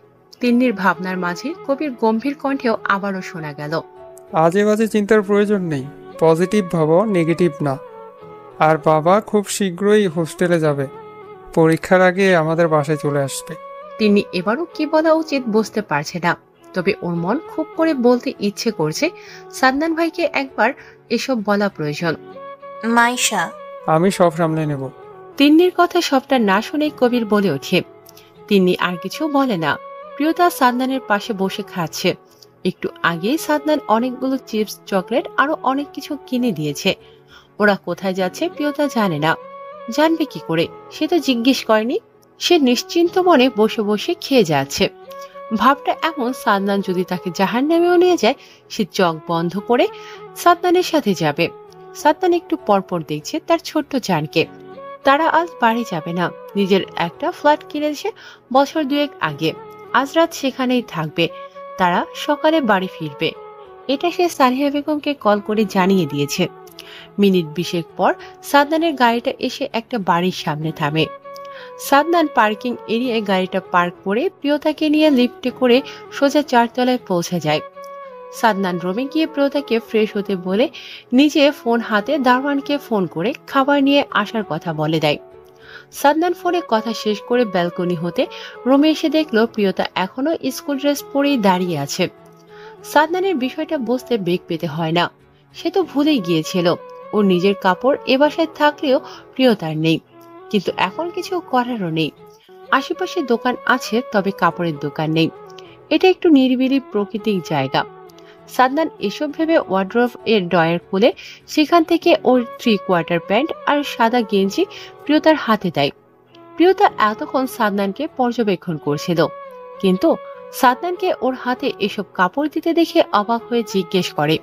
তিন্নির ভাবনার মাঝে কবির গম্ভীর কণ্ঠেও আবারও শোনা গেল, আজে বাজে চিন্তার প্রয়োজন নেই, পজিটিভ ভাবো, নেগেটিভ না। আর বাবা খুব শীঘ্রই হোস্টেলে যাবে, পরীক্ষার আগে আমাদের বাসায় চলে আসবে। তিনি এবারও কি বলা উচিত বুঝতে পারছে না, তবে ওর মন খুব করে বলতে ইচ্ছে করছে সাদনান ভাইকে একবার এসব বলা প্রয়োজন। মাইশা, আমি সব সামলে নেব। তিন্নির কথা সবটা না শুনে কবির বলে ওঠে। তিন্নি আর কিছু বলে না। প্রিয়তা সাদনানের পাশে বসে খাচ্ছে। একটু আগেই সাদনান অনেকগুলো চিপস, চকলেট আরো অনেক কিছু কিনে দিয়েছে। ওরা কোথায় যাচ্ছে প্রিয়তা জানে না, জানবে কি করে, সে তো জিজ্ঞেস করেনি। সে নিশ্চিন্ত মনে বসে বসে খেয়ে যাচ্ছে। ভাবটা এমন, সাদনান যদি তাকে জাহান্নামেও নিয়ে যায়, সে চোখ বন্ধ করে সাদনানের সাথে যাবে। সাদনান একটু পরপর দেখছে তার ছোট্ট জানকে। তারা আজ বাড়ি যাবে না, নিজের একটা ফ্ল্যাট কিনেছে বছর 2 আগে। আজ রাত সেখানেই থাকবে, তারা সকালে বাড়ি ফিরবে। এটা সে সালিহা বেগমকে কল করে জানিয়ে দিয়েছে। মিনিট 20 পর সাদনানের গাড়িটা এসে একটা বাড়ির সামনে থামে। সাদনান পার্কিং এরিয়ায় গাড়িটা পার্ক করে প্রিয়তাকে নিয়ে লিফটে করে সোজা 4 তলায় পৌঁছে যায়। সাদনান রুমে গিয়ে প্রিয়তাকে ফ্রেশ হতে বলে নিজে ফোন হাতে দারোয়ানকে ফোন করে খাবার নিয়ে আসার কথা বলে দেয়। সাদনান ফোনে কথা শেষ করে ব্যালকনি হতে রুমে এসে দেখলো প্রিয়তা এখনো স্কুল ড্রেস পরেই দাঁড়িয়ে আছে। সাদনানের বিষয়টা বুঝতে বেগ পেতে হয় না, সে তো ভুলেই গিয়েছিল ওর নিজের কাপড় এ বাসায় থাকলেও প্রিয়তার নেই, কিন্তু এখন কিছু করারও নেই। আশেপাশে দোকান আছে, তবে কাপড়ের দোকান নেই। এটা একটু নিরিবিলি প্রাকৃতিক জায়গা। সাদনান এসব ভেবে ওয়ার্ড্রোব এর ড্রয়ার খুলে সেখান থেকে ওর 3/4 প্যান্ট আর সাদা গেঞ্জি প্রিয়তার হাতে দেয়। প্রিয়তা এতক্ষণ সাদনানকে পর্যবেক্ষণ করছিল, কিন্তু সাদনানকে ওর হাতে এসব কাপড় দিতে দেখে অবাক হয়ে জিজ্ঞেস করে,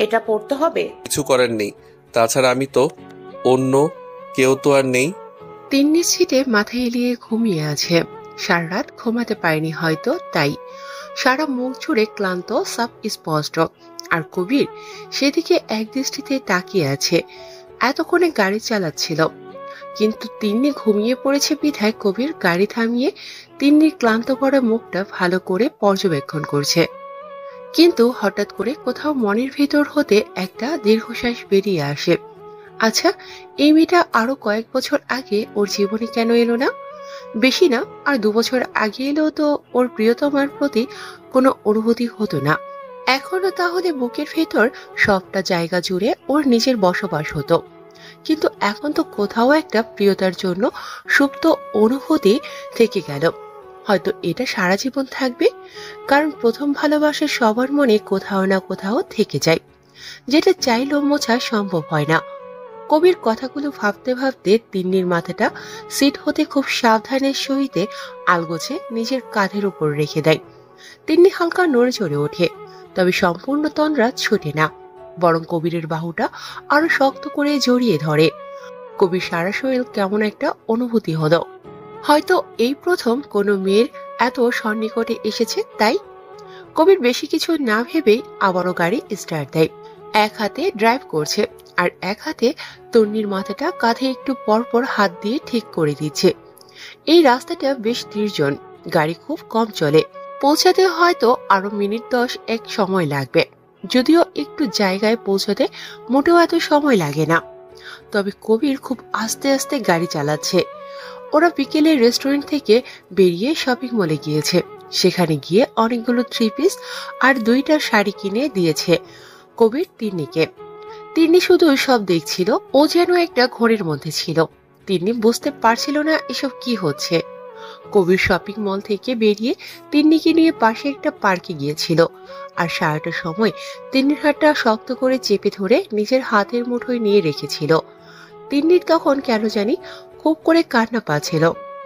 এটা পড়তে হবে? কিছু করার নেই, তাছাড়া আমি তো অন্য কেউ তো আর নেই। তিন্নি সিটে মাথা এলিয়ে ঘুমিয়ে আছে। সারা রাত ঘুমাতে পারেনি হয়তো, তাই সারা মুখ জুড়ে ক্লান্ত সব স্পষ্ট। আর কবির সেদিকে এক দৃষ্টিতে তাকিয়ে আছে। এতক্ষণে গাড়ি চালাচ্ছিল, কিন্তু তিন্নি ঘুমিয়ে পড়েছে বিধায় কবির গাড়ি থামিয়ে তিন্নির ক্লান্ত করা মুখটা ভালো করে পর্যবেক্ষণ করছে। কিন্তু হঠাৎ করে কোথাও মনের ভিতর হতে একটা দীর্ঘশ্বাস বেরিয়ে আসে। আচ্ছা, এই মেয়েটা আরো কয়েক বছর আগে ওর জীবনে কেন এলো না? বেশি না, আর 2 বছর আগে এলেও তো ওর প্রিয়তমার প্রতি কোনো অনুভূতি হতো না। এখনো তাহলে বুকের ভেতর সবটা জায়গা জুড়ে ওর নিজের বসবাস হতো। কিন্তু এখন তো কোথাও একটা প্রিয়তার জন্য সুপ্ত অনুভূতি থেকে গেল। হয়তো এটা সারা জীবন থাকবে, কারণ প্রথম ভালোবাসা সবার মনে কোথাও না কোথাও থেকে যায়, যেটা চাইলেও মোছা সম্ভব হয় না। কবির কথাগুলো ভাবতে ভাবতে তিন্নির মাথাটা সিট হতে খুব সাবধানের সহিতে আলগোছে নিজের কাঁধের উপর রেখে দেয়। তিন্নি হালকা নড়ে চড়ে ওঠে, তবে সম্পূর্ণ তন্দ্রা ছোটে না, বরং কবিরের বাহুটা আরো শক্ত করে জড়িয়ে ধরে। কবির সারা শরীর কেমন একটা অনুভূতি হলো, হয়তো এই প্রথম কোনো মেয়ের এত সন্নিকটে এসেছে। তাই কবির বেশি কিছু না ভেবেই আবারও গাড়ি স্টার্ট দেয়। এক হাতে ড্রাইভ করছে, আর এক হাতে তন্নির মাথাটা কাঁধে একটু পরপর হাত দিয়ে ঠিক করে দিচ্ছে। এই রাস্তাটা বেশ নির্জন, গাড়ি খুব কম চলে। পৌঁছাতে হয়তো আরো মিনিট 10 এক সময় লাগবে, যদিও একটু জায়গায় পৌঁছাতে মোটেও এত সময় লাগে না। তবে কবির খুব আস্তে আস্তে গাড়ি চালাচ্ছে। ওরা বিকেলে রেস্টুরেন্ট থেকে বেরিয়ে শপিং মলে গিয়েছে। সেখানে গিয়ে অনেকগুলো 3 পিস আর 2টা শাড়ি কিনে দিয়েছে কবির তিন্নিকে। তিন্নি শুধু সব দেখছিল, ও যেন একটা ঘোরের মধ্যে ছিল। তিন্নি বুঝতে পারছিল না এসব কি হচ্ছে। কবির শপিং মল থেকে বেরিয়ে তিন্নিকে নিয়ে পাশে একটা পার্কে গিয়েছিল, আর সারাটা সময় তিন্নির হাতটা শক্ত করে চেপে ধরে নিজের হাতের মুঠোয় নিয়ে রেখেছিল। তিন্নির তখন কেন জানি খুব করে কান্না পাচ্ছিল,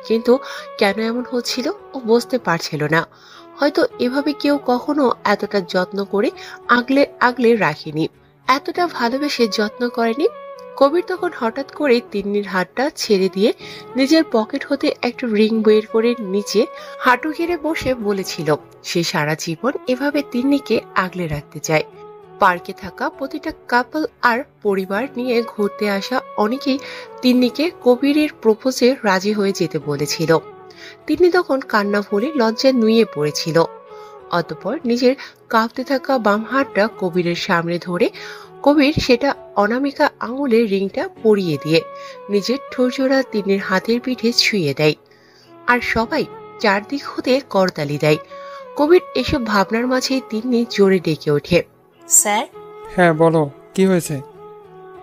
কিন্তু কেন এমন হচ্ছিল ও বুঝতে পারছিল না। হয়তো এভাবে কেউ কখনো এতটা যত্ন করে আগলে আগলে রাখেনি, এতটা ভালোবেসে যত্ন করেনি। কবির তখন হঠাৎ করে তিন্নির হাতটা ছেড়ে দিয়ে নিজের পকেট হতে একটা রিং বের করে নিচে হাঁটু ঘিরে বসে বলেছিল সে সারা জীবন এভাবে তিন্নিকে আগলে রাখতে চায়। পার্কে থাকা প্রতিটা কাপল আর পরিবার নিয়ে ঘুরতে আসা অনেকেই তিন্নিকে কবিরের প্রপোজে রাজি হয়ে যেতে বলেছিল। তিন্নি তখন কান্না ভরে লজ্জায় নুয়ে পড়েছিল। অতঃপর নিজের কাঁপতে থাকা বাম হাতটা কবিরের সামনে ধরে কবির সেটা অনামিকা আঙুলের রিংটা পরিয়ে দিয়ে নিজের ঠোঁটজোড়া তিন্নির হাতের পিঠে ছুঁয়ে দেয়, আর সবাই চারদিক হতে করতালি দেয়। কবির এসব ভাবনার মাঝে তিন্নি জোরে ডেকে ওঠে, স্যার। হ্যাঁ বলো, কি হয়েছে?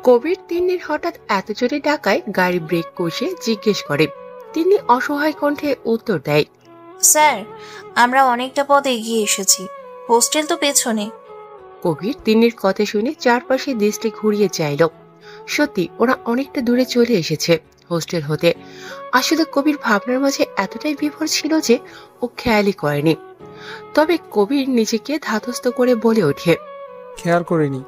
কবির তিন্নির হঠাৎ এত জোরে ডাকায় গাড়ি ব্রেক কষে জিজ্ঞেস করে। তিনি অসহায় কণ্ঠে উত্তর দেয়, স্যার, আমরা অনেকটা পথ এগিয়ে এসেছি, হোস্টেল তো পেছনে। কবির তিন্নির কথা শুনে চারপাশে দৃষ্টি ঘুরিয়ে চাইল। সত্যি ওরা অনেকটা দূরে চলে এসেছে হোস্টেল হতে। আসলে কবির ভাবনার মাঝে এতটাই বিভোর ছিল যে ও খেয়ালই করেনি। তবে কবির নিজেকে ধাতস্থ করে বলে ওঠে, খেয়াল করিনি।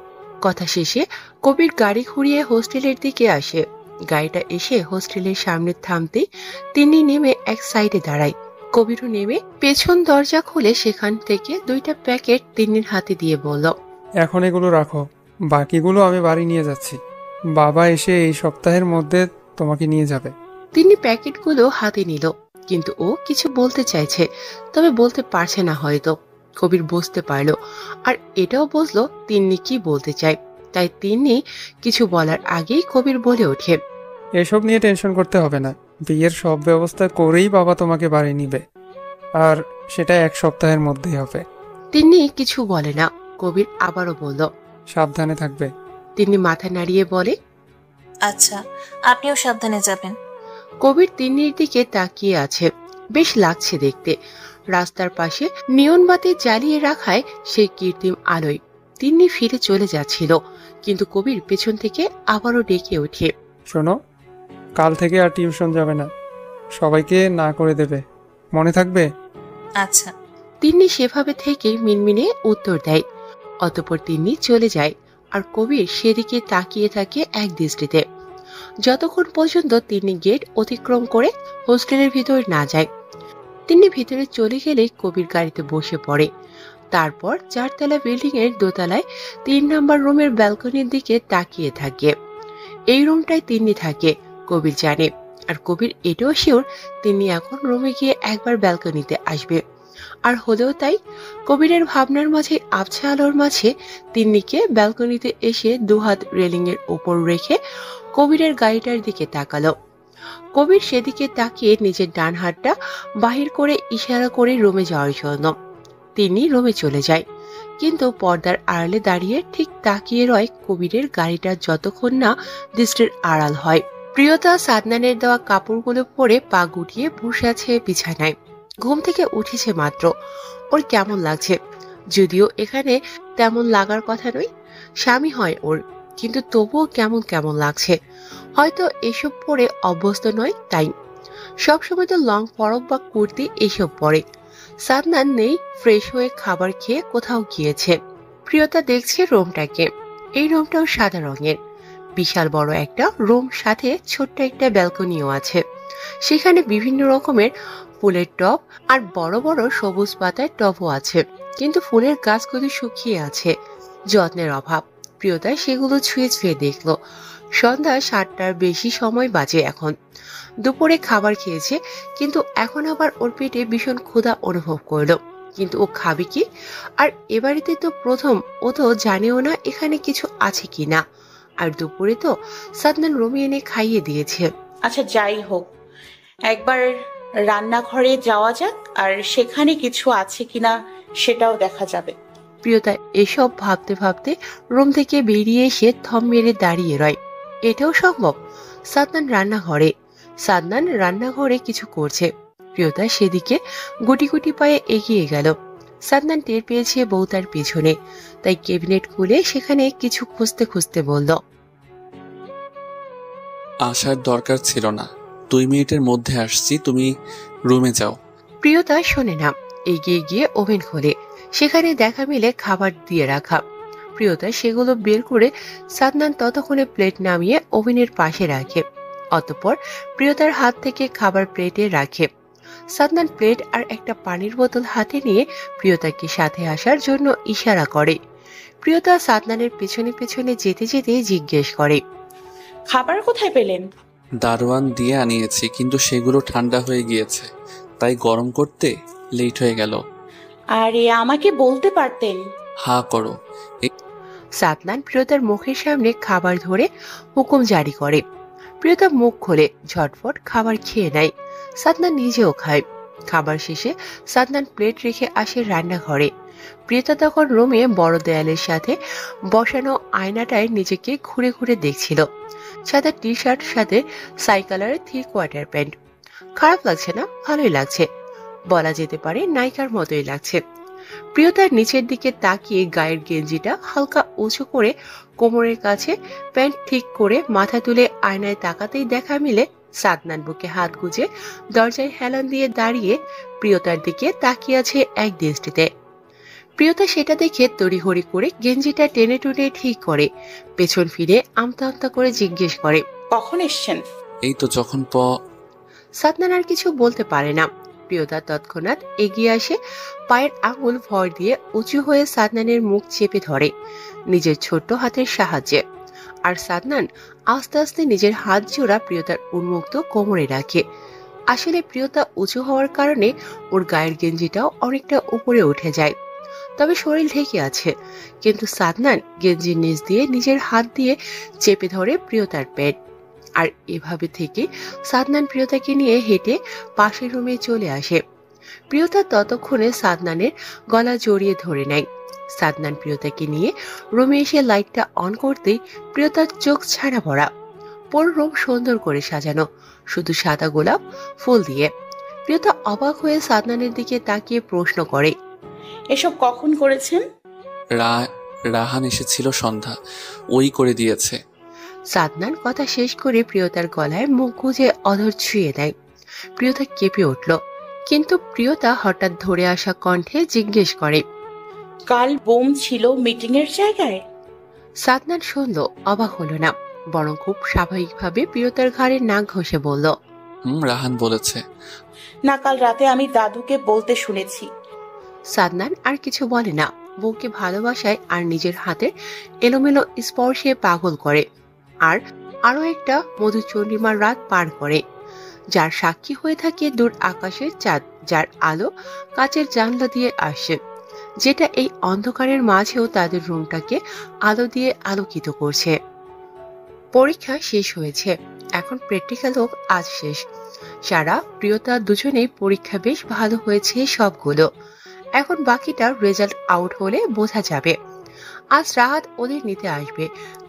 কথা শেষে কবির গাড়ি ঘুরিয়ে হোস্টেলের দিকে আসে। গাড়িটা এসে হোস্টেলের সামনে থামতেই তিনি নেমে এক সাইডে দাঁড়ায়। কবিরও নেমে পেছন দরজা খুলে সেখান থেকে 2টা প্যাকেট তিন্নির হাতে দিয়ে বলল, এখন এগুলো রাখো, বাকিগুলো আমি বাড়ি নিয়ে যাচ্ছি। বাবা এসে এই সপ্তাহের মধ্যে তোমাকে নিয়ে যাবে। তিনি প্যাকেটগুলো হাতে নিল, কিন্তু ও কিছু বলতে চাইছে, তবে বলতে পারছে না হয়তো। কবির বুঝতে পারলো, আর এটাও বুঝলো তিন্নি কি বলতে চায়। তাই তিন্নি কিছু বলার আগেই কবির বলে ওঠে, এসব নিয়ে টেনশন করতে হবে না, বিয়ের সব ব্যবস্থা করেই বাবা তোমাকে বাড়ি নিবে, আর সেটা 1 সপ্তাহের মধ্যেই হবে। তিন্নি কিছু বলে না। কবির আবারও বলল, সাবধানে থাকবে। তিনি মাথা নাড়িয়ে বলে, আচ্ছা, আপনিও সাবধানে যাবেন। কবির তিন্নির দিকে তাকিয়ে আছে, বেশ লাগছে দেখতে। রাস্তার পাশে নিয়ন বাতি জ্বালিয়ে রাখায় সেই কৃত্রিম আলোয় তিন্নি ফিরে চলে যাচ্ছিল, কিন্তু কবির পেছন থেকে আবারও ডেকে ওঠে, শোনো, কাল থেকে আর টিউশন যাবে না, সবাইকে না করে দেবে, মনে থাকবে? আচ্ছা। তিন্নি সেভাবে থেকেই মিনমিনে উত্তর দেয়। অতঃপর তিন্নি চলে যায়, আর কবির সেদিকে তাকিয়ে থাকে এক দৃষ্টিতে। যতক্ষণ পর্যন্ত তিনি গেট অতিক্রম করে হোস্টেলের ভিতর না যায়। তিনি ভিতরে চলে গেলে কবির গাড়িতে বসে পড়ে। তারপর 4তলা বিল্ডিং এর দোতলায় 3 নম্বর রুমের ব্যালকনির দিকে তাকিয়ে থাকে। এই রুমটাই তিনি থাকে, কবির জানে। আর কবির এটাও শিওর তিনি এখন রুমে গিয়ে একবার ব্যালকনিতে আসবে। আর হলেও তাই। কবিরের ভাবনার মাঝে আবছা আলোর মাঝে তিন্নিকে ব্যালকনিতে এসে দুহাত রেলিং এর উপর রেখে কবিরের গাড়িটার দিকে তাকালো। কবির সেদিকে তাকিয়ে নিজের ডান হাতটা বাহির করে ইশারা করে রুমে যাওয়ার জন্য। তিনি রুমে চলে যায়, কিন্তু পর্দার আড়ালে দাঁড়িয়ে ঠিক তাকিয়ে রয় কবিরের গাড়িটা যতক্ষণ না দৃষ্টির আড়াল হয়। প্রিয়তা সাদনানের দেওয়া কাপড়গুলো পরে পা গুটিয়ে বসে আছে বিছানায়। ঘুম থেকে উঠেছে মাত্র। ওর কেমন লাগছে, যদিও এখানে তেমন লাগার কথা নয়, স্বামী হয় ওর, কিন্তু তবুও কেমন কেমন লাগছে। হয়তো এসব পরে অভ্যস্ত নয় তাই। সবসময় তো লং ফরক বা কুর্তি এসব পরে। সাদনান নেই, ফ্রেশ হয়ে খাবার খেয়ে কোথাও গিয়েছে। প্রিয়তা দেখছে রুমটাকে। এই রুমটাও সাদা রঙের, বিশাল বড় একটা রুম, সাথে ছোট্ট একটা ব্যালকনিও আছে। সেখানে বিভিন্ন রকমের ফুলের টব আর বড় বড় সবুজ পাতার টবও আছে, কিন্তু ফুলের গাছগুলি শুকিয়ে আছে, যত্নের অভাব। প্রিয়তা সেগুলো ছুঁয়ে ছুঁয়ে দেখলো। সন্ধ্যা 7টার বেশি সময় বাজে এখন। দুপুরে খাবার খেয়েছে, কিন্তু এখন আবার ওর পেটে ভীষণ ক্ষুধা অনুভব করলো। কিন্তু ও খাবে কি? আর এবারেতে তো প্রথম, ও তো জানেও না এখানে কিছু আছে কিনা। আর দুপুরে তো সাদনান রুমে এনে খাইয়ে দিয়েছে। আচ্ছা যাই হোক, একবার রান্নাঘরে যাওয়া যাক, আর সেখানে কিছু আছে কিনা সেটাও দেখা যাবে। প্রিয়তা এসব ভাবতে ভাবতে রুম থেকে বেরিয়ে এসে থম মেরে দাঁড়িয়ে রয়। এটাও সম্ভব? সাদনান রান্নাঘরে কিছু করছে। প্রিয়তা সেদিকে গুটি গুটি পায়ে এগিয়ে গেল। সাদনান টের পেয়েছে বউ তার পেছনে, তাই ক্যাবিনেট খুলে সেখানে কিছু খুঁজতে খুঁজতে বলল, আসার দরকার ছিল না, 2 মিনিটের মধ্যে আসছি, তুমি রুমে যাও। প্রিয়তা শোনে না, এগিয়ে গিয়ে ওভেন খোলে। সেখানে দেখা মিলে খাবার দিয়ে রাখা। প্রিয়তা সেগুলো বের করে সাদনান ততক্ষণে প্লেট নামিয়ে ওভেনের পাশে রাখে। অতঃপর প্রিয়তার হাত থেকে খাবার প্লেটে রাখে। সাদনান প্লেট আর একটা পানির বোতল হাতে নিয়ে প্রিয়তাকে সাথে আসার জন্য ইশারা করে। প্রিয়তা সাদনানের পেছনে পেছনে যেতে যেতে জিজ্ঞেস করে, খাবার কোথায় পেলেন? দারোয়ান দিয়ে আনিয়েছি, কিন্তু সেগুলো ঠান্ডা হয়ে গিয়েছে, তাই গরম করতে লেট হয়ে গেল। আরে আমাকে বলতে পারতেন। হা করো। সাদনান প্রিয়তার মুখের সামনে খাবার ধরে হুকুম জারি করে। প্রিয়তা মুখ খোলে, ঝটফট খাবার খেয়ে নেয়। সাদনান নিজেও খায়। খাবার শেষে সাদনান প্লেট রেখে আসে রান্নাঘরে। প্রিয়তা তখন রুমে বড় দেয়ালের সাথে বসানো আয়নাটায় নিজেকে ঘুরে ঘুরে দেখছিল। সাদা টি শার্ট সাথে সাইকালারের 3 কোয়ার্টার প্যান্ট। খারাপ লাগছে না, ভালোই লাগছে, বলা যেতে পারে নায়িকার মতোই লাগছে। প্রিয়তার নিচের দিকে তাকিয়ে গায়ের গেঞ্জিটা হালকা উঁচু করে কোমরের কাছে প্যান্ট ঠিক করে মাথা তুলে আয়নায় তাকাতেই দেখা মিলে সাদনান বুকে হাত গুজে দরজায় হেলান দিয়ে দাঁড়িয়ে প্রিয়তার দিকে তাকিয়ে আছে এক দৃষ্টিতে। প্রিয়তা সেটা দেখে তড়িঘড়ি করে গেঞ্জিটা টেনে টুনে ঠিক করে পেছন ফিরে আমতা আমতা করে জিজ্ঞেস করে, কখন এসছেন? এই তো যখন সাদনান আর কিছু বলতে পারে না। প্রিয়তা তৎক্ষণাৎ এগিয়ে আসে, পায়ের আঙুল ভর দিয়ে উঁচু হয়ে সাদনানের মুখ চেপে ধরে নিজের ছোট্ট হাতের সাহায্যে। আর সাদনান আস্তে আস্তে নিজের হাত জোড়া প্রিয়তার উন্মুক্ত কোমরে রাখে। আসলে প্রিয়তা উঁচু হওয়ার কারণে ওর গায়ের গেঞ্জিটাও অনেকটা উপরে উঠে যায়, তবে শরীর ঢেকে আছে। কিন্তু সাদনান গেঞ্জির নিচ দিয়ে নিজের হাত দিয়ে চেপে ধরে প্রিয়তার পেট। আর এভাবে থেকে সাদনান প্রিয়তাকে নিয়ে হেঁটে পাশের রুমে চলে আসে। প্রিয়তা ততক্ষণে সাদনানের গলা জড়িয়ে ধরে নেয়। সাদনান প্রিয়তাকে নিয়ে রুমে এসে লাইটটা অন করতেই প্রিয়তার চোখ ছানা ভরা। পুরো রুম সুন্দর করে সাজানো, শুধু সাদা গোলাপ ফুল দিয়ে। প্রিয়তা অবাক হয়ে সাদনানের দিকে তাকিয়ে প্রশ্ন করে, এসব কখন করেছেন? রাহান এসেছিল সন্ধ্যা, ওই করে দিয়েছে। সাদনান কথা শেষ করে প্রিয়তার গলায় মুখ গুজে অধর ছুঁয়ে দেয়। প্রিয়তা কেঁপে উঠল, কিন্তু প্রিয়তা হঠাৎ ধরে আসা কণ্ঠে জিজ্ঞেস করে, কাল বোম ছিল মিটিং এর জায়গায়? সাদনান শুনল, অবাক হলো না, বরং খুব স্বাভাবিকভাবে প্রিয়তার ঘাড়ে নাক ঘষে বলল, রাহান বলেছে। না, কাল রাতে আমি দাদুকে বলতে শুনেছি। সাদনান আর কিছু বলে না, বউকে ভালোবাসায় আর নিজের হাতের এলোমেলো স্পর্শে পাগল করে, আর আরো একটা মধুচন্দ্রিমার রাত পার করে, যার সাক্ষী হয়ে থাকে দূর আকাশের চাঁদ, যার আলো কাচের জানলা দিয়ে আসে, যেটা এই অন্ধকারের মাঝেও তাদের রুমটাকে আলো দিয়ে আলোকিত করছে। পরীক্ষা শেষ হয়েছে, এখন প্র্যাকটিক্যালও আজ শেষ। সারা প্রিয়তা দুজনেই পরীক্ষা বেশ ভালো হয়েছে সবগুলো। এখন বাকিটা রেজাল্ট আউট হলে বোঝা যাবে। আজ রাহাত ওদের নিতে আসবে,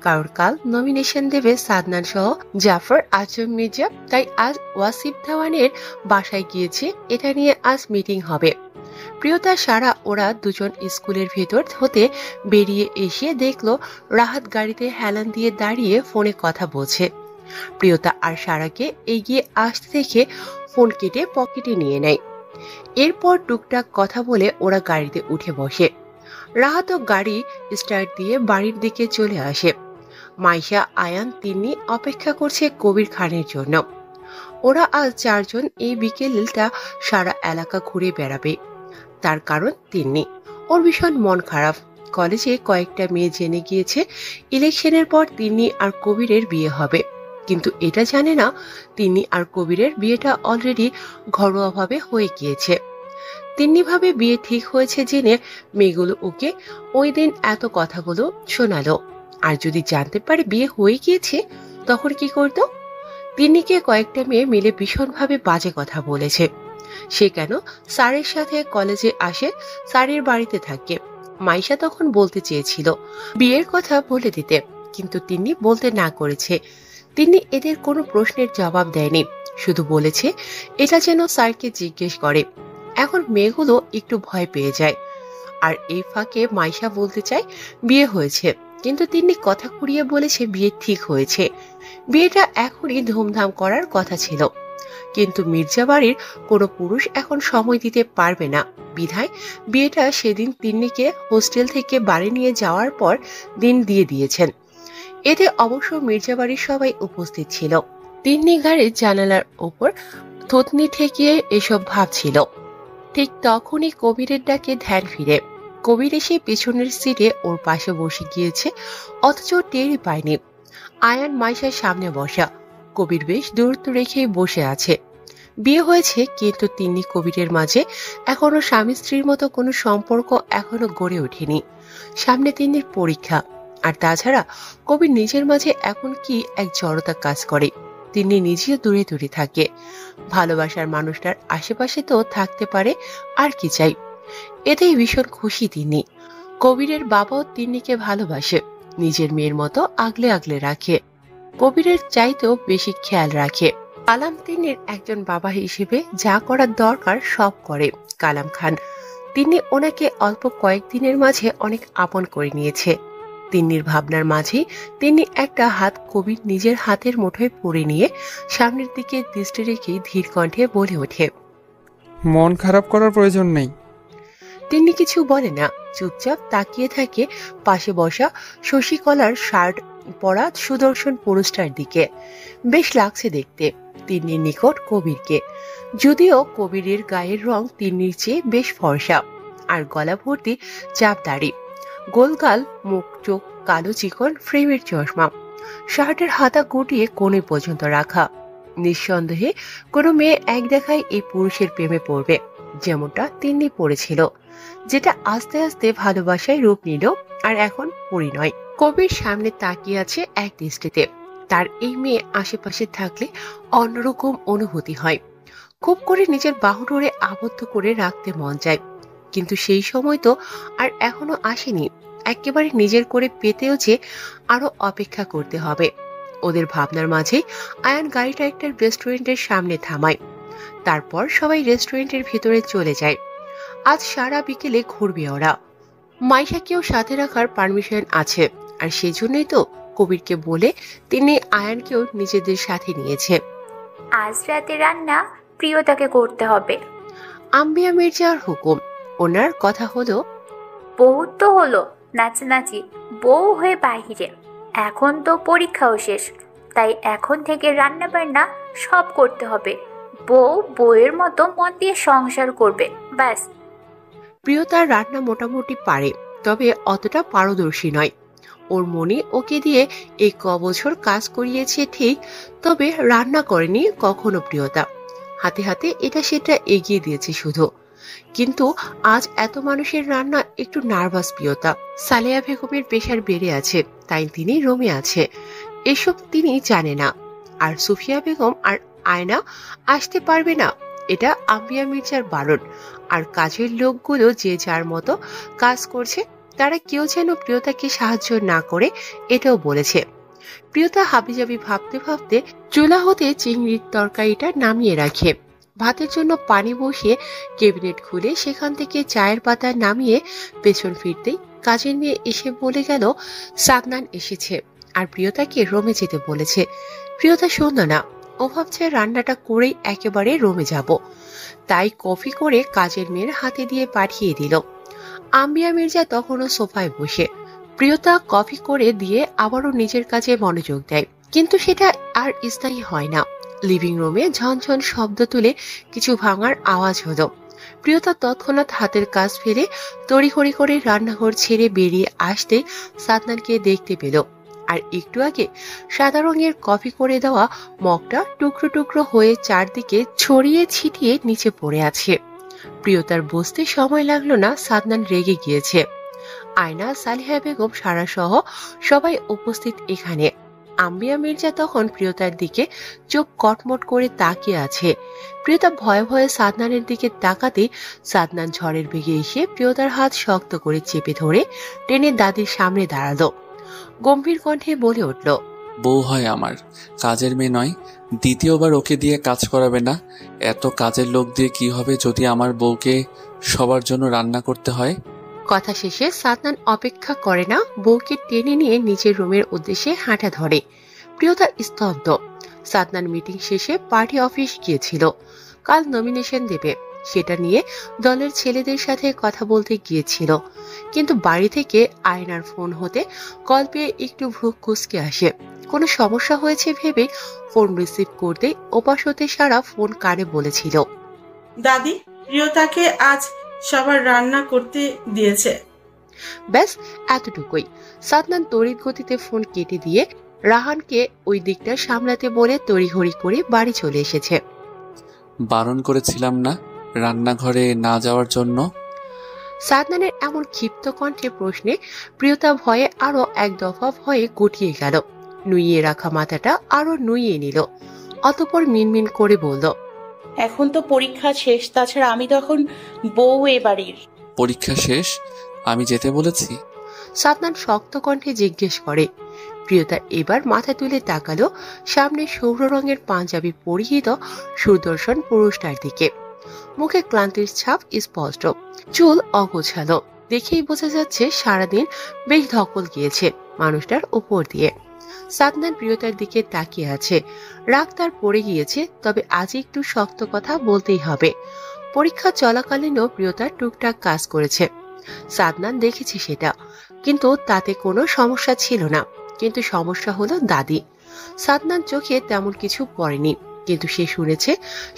কারণ কাল নমিনেশন দেবে সাদনান সহ জাফর আজম মির্জা। তাই আজ ওয়াসিফ ধাওয়ানের বাসায় গিয়েছে, এটা নিয়ে আজ মিটিং হবে। প্রিয়তা সারা ওরা দুজন স্কুলের ভেতর হতে বেরিয়ে এসে দেখলো রাহাত গাড়িতে হেলান দিয়ে দাঁড়িয়ে ফোনে কথা বলছে। প্রিয়তা আর সারাকে এগিয়ে আসতে দেখে ফোন কেটে পকেটে নিয়ে নেয়। এরপর টুকটাক কথা বলে ওরা গাড়িতে উঠে বসে। রাহাতও গাড়ি স্টার্ট দিয়ে বাড়ির দিকে চলে আসে। মাইশা, আয়ান, তিন্নি অপেক্ষা করছে কবির খানের জন্য। ওরা আজ চারজন এই বিকেলটা সারা এলাকা ঘুরে বেড়াবে। তার কারণ তিন্নি, ওর ভীষণ মন খারাপ। কলেজে কয়েকটা মেয়ে জেনে গিয়েছে ইলেকশনের পর তিন্নি আর কবিরের বিয়ে হবে, কিন্তু এটা জানে না তিন্নি আর কবিরের বিয়েটা অলরেডি ঘরোয়াভাবে হয়ে গিয়েছে। তিন্নি ভাবে বিয়ে ঠিক হয়েছে জেনে মেয়েগুলো ওকে ওই দিন এত কথাগুলো শোনালো, আর যদি জানতে পারে বিয়ে হয়ে গিয়েছে তখন কি করতো? তিন্নিকে কয়েকটা মেয়ে মিলে ভীষণভাবে বাজে কথা বলেছে। সে কেন স্যারের সাথে কলেজে আসে, স্যারের বাড়িতে থাকে। মাইশা তখন বলতে চেয়েছিল বিয়ের কথা বলে দিতে, কিন্তু তিন্নি বলতে না করেছে। তিন্নি এদের কোনো প্রশ্নের জবাব দেয়নি, শুধু বলেছে এটা যেন স্যারকে জিজ্ঞেস করে। এখন মেয়েগুলো একটু ভয় পেয়ে যায়। আর এই ফাঁকে মাইশা বলতে চায় বিয়ে হয়েছে, কিন্তু তিন্নি কথা ঘুরিয়ে বলেছে বিয়ে ঠিক হয়েছে। বিয়েটা এখনই ধুমধাম করার কথা ছিল, কিন্তু মির্জা বাড়ির কোনো পুরুষ এখন সময় দিতে পারবে না, বিধায় বিয়েটা সেদিন তিন্নিকে হোস্টেল থেকে বাড়ি নিয়ে যাওয়ার পর দিন দিয়ে দিয়েছেন। এতে অবশ্য মির্জা বাড়ির সবাই উপস্থিত ছিল। তিন্নি গাড়ির জানালার ওপর থতনি ঠেকিয়ে এসব ভাবছিল। ঠিক তখনই কবিরের ডাকে ধ্যান ফিরে। কবির এসে পিছনের সিটে ওর পাশে বসে গিয়েছে, অথচ টেরই পায়নি। আয়ান মাইশার সামনে বসা, কবির বেশ দূরত্ব রেখেই বসে আছে। বিয়ে হয়েছে, কিন্তু তিন্নি কবিরের মাঝে এখনো স্বামী স্ত্রীর মতো কোনো সম্পর্ক এখনো গড়ে ওঠেনি। সামনে তিন্নির পরীক্ষা, আর তাছাড়া কবির নিজের মাঝে এখন কি এক জড়তা কাজ করে। তিন্নি নিজেও দূরে দূরে থাকে। ভালোবাসার মানুষটার আশেপাশে তো থাকতে পারে, আর কি চাই। এতেই ভীষণ খুশি তিন্নি। কবিরের বাবাও তিন্নিকে ভালোবাসে, নিজের মেয়ের মতো আগলে আগলে রাখে, কবিরের চাইতেও বেশি খেয়াল রাখে। কালাম তিন্নির একজন বাবা হিসেবে যা করার দরকার সব করে কালাম খান। তিনি ওনাকে অল্প কয়েকদিনের মাঝে অনেক আপন করে নিয়েছে। তিন্নির ভাবনার মাঝেই তিনি একটা হাত কবির নিজের হাতের মুঠোয় পড়ে নিয়ে সামনের দিকে দৃষ্টি রেখে ধীর কণ্ঠে বলে ওঠে, মন খারাপ করার প্রয়োজন নেই। তিন্নি কিছু বলে না, চুপচাপ তাকিয়ে থাকে পাশে বসা শশীকলার শার্ট পরা সুদর্শন পুরুষটার দিকে। বেশ লাগছে দেখতে তিন্নির নিকট কবিরকে, যদিও কবিরের গায়ের রং তিন্নির চেয়ে বেশ ফর্সা, আর গলা ভর্তি চাপ দাড়ি, গোলগাল মুখ, চোখ কালো চিকন ফ্রেমের চশমা, শার্টের হাতা গুটিয়ে কোণে পর্যন্ত রাখা। নিঃসন্দেহে কোনো মেয়ে এক দেখায় এই পুরুষের প্রেমে পড়বে, যেমনটা তিন্নি পড়েছিল, যেটা আস্তে আস্তে ভালোবাসায় রূপ নিল আর এখন পরিণয়। কবির সামনে তাকিয়ে আছে এক দৃষ্টিতে। তার এই মেয়ে আশেপাশে থাকলে অন্যরকম অনুভূতি হয়, খুব করে নিজের বাহু ধরে আবদ্ধ করে রাখতে মন চায়, কিন্তু সেই সময় তো আর এখনো আসেনি। একেবারে নিজের করে পেতেও যে আরো অপেক্ষা করতে হবে। ওদের ভাবনার মাঝে আয়ান গাড়িটা একটা রেস্টুরেন্টের সামনে থামায়। তারপর সবাই রেস্টুরেন্টের ভেতরে চলে যায়। আজ সারা বিকেলে ঘুরবে ওরা। মাইশাকেও সাথে রাখার পারমিশন আছে, আর সেজন্যই তো কবিরকে বলে তিনি আয়ানকেও নিজেদের সাথে নিয়েছে। আজ রাতে রান্না প্রিয়তাকে করতে হবে। আম্বিয়া মির্জার হুকুম। ওনার কথা হলো, বহুত তো হলো নাচানাচি, বউ হয়ে বাহিরে। এখন তো পরীক্ষাও শেষ, তাই এখন থেকে রান্না বান্না সব করতে হবে। বউ বউয়ের মতো মন দিয়ে সংসার করবে, ব্যাস। প্রিয়তা রান্না মোটামুটি পারে, তবে অতটা পারদর্শী নয়। ওর মনে ওকে দিয়ে এই বছর কাজ করিয়েছে ঠিক, তবে রান্না করেনি কখনো প্রিয়তা। হাতে হাতে এটা সেটা এগিয়ে দিয়েছে শুধু। কিন্তু আজ এত মানুষের রান্না একটু নার্ভাস প্রিয়তা। সালেহা বেগমের প্রেশার বেড়ে আছে, তাই তিনি রুমে আছে, এসব তিনি জানে না। আর সুফিয়া বেগম আর আয়না আসতে পারবে না, এটা আম্বিয়া মির্জার বারণ। আর কাজের লোকগুলো যে যার মতো কাজ করছে, তারা কেউ যেন প্রিয়তাকে সাহায্য না করে, এটাও বলেছে। প্রিয়তা হাবিজাবি ভাবতে ভাবতে চুলা হতে চিংড়ির তরকারিটা নামিয়ে রাখে। ভাতের জন্য পানি বসিয়ে ক্যাবিনেট খুলে সেখান থেকে চায়ের পাতা নামিয়ে পেছন ফিরতেই কাজের মেয়ে এসে বলে গেল সাদনান এসেছে আর প্রিয়তাকে রুমে যেতে বলেছে। প্রিয়তা শুনল না, ও ভাবছে রান্নাটা করেই একেবারে রুমে যাব, তাই কফি করে কাজের মেয়ের হাতে দিয়ে পাঠিয়ে দিল। আম্বিয়া মির্জা তখনও সোফায় বসে। প্রিয়তা কফি করে দিয়ে আবারও নিজের কাজে মনোযোগ দেয়, কিন্তু সেটা আর স্থায়ী হয় না। লিভিং রুমে ঝনঝন শব্দ তুলে কিছু ভাঙার আওয়াজ হলো। প্রিয়তা তৎক্ষণাৎ হাতের কাজ ফেলে তড়িঘড়ি করে রান্নাঘর ছেড়ে বেরিয়ে আসতে সাদনানকে দেখতে পেল। আর একটু আগে সাদা রঙের কফি করে দেওয়া মগটা টুকরো টুকরো হয়ে চারদিকে ছড়িয়ে ছিটিয়ে নিচে পড়ে আছে। প্রিয়তার বুঝতে সময় লাগলো না সাদনান রেগে গিয়েছে। আয়না, সালেহা বেগম, সারা সহ সবাই উপস্থিত এখানে। আম্বিয়া মির্জা তখন প্রিয়তার দিকে চোখ কটমট করে তাকিয়ে আছে। প্রিয়তা ভয়ে ভয়ে সাদনানের দিকে তাকাতে সাদনান ঝড়ের বেগে এসে প্রিয়তার হাত শক্ত করে চেপে ধরে টেনে দাদির সামনে দাঁড়ালো। গম্ভীর কণ্ঠে বলে উঠল, বউ হয় আমার, কাজের মেয়ে নয়। দ্বিতীয়বার ওকে দিয়ে কাজ করাবে না। এত কাজের লোক দিয়ে কি হবে যদি আমার বউকে সবার জন্য রান্না করতে হয়। কথা শেষে সাদনান অপেক্ষা করে না, বউকে টেনে নিয়ে নিচের রুমের উদ্দেশ্যে হাঁটা ধরে। প্রিয়তা স্তব্ধ। সাদনান মিটিং শেষে পার্টি অফিস গিয়েছিল, কাল নমিনেশন দেবে, সেটা নিয়ে দলের ছেলেদের সাথে কথা বলতে গিয়েছিল। কিন্তু বাড়ি থেকে আয়নার ফোন হতে কল পেয়ে একটু ভ্রু কুঁচকে আসে। কোনো সমস্যা হয়েছে ভেবে ফোন রিসিভ করতে ওপাশ হতে সারা ফোন কানে বলেছিল, দাদি প্রিয়তাকে আজ সবার রান্না করতে দিয়েছে। ব্যাস এতটুকুই। সাদনান তড়িৎ গতিতে ফোন কেটে দিয়ে রাহানকে ওই দিকটা সামলাতে বলে তড়িঘড়ি করে বাড়ি চলে এসেছে। বারণ করেছিলাম না রান্নাঘরে না যাওয়ার জন্য? সাদনানের এমন ক্ষিপ্ত কণ্ঠে প্রশ্নে প্রিয়তা ভয়ে আরো এক দফা ভয়ে গুটিয়ে গেল। নুইয়ে রাখা মাথাটা আরো নুইয়ে নিল, অতঃপর মিনমিন করে বলল, এখন তো পরীক্ষা শেষ, তাছাড়া আমি তখন বউ এ বাড়ির। পরীক্ষা শেষ, আমি যেতে বলেছি? সাদনান শক্ত কণ্ঠে জিজ্ঞেস করে। প্রিয়তা এবার মাথা তুলে তাকালো সামনে সৌর রঙের পাঞ্জাবি পরিহিত সুদর্শন পুরুষটার দিকে। মুখে ক্লান্তির ছাপ স্পষ্ট, চুল অগোছালো, দেখেই বোঝা যাচ্ছে সারাদিন বেশ ধকল গিয়েছে মানুষটার উপর দিয়ে। সাদনান প্রিয়তার দিকে তাকিয়ে আছে। রাগ তার পড়ে গিয়েছে, তবে আজ একটু শক্ত কথা বলতেই হবে। পরীক্ষা চলাকালীনও প্রিয়তা টুকটাক কাজ করেছে, সাদনান দেখেছে সেটা, কিন্তু তাতে কোনো সমস্যা ছিল না। কিন্তু সমস্যা হলো দাদি। সাদনান চোখে তেমন কিছু পড়েনি, কিন্তু সে শুনেছে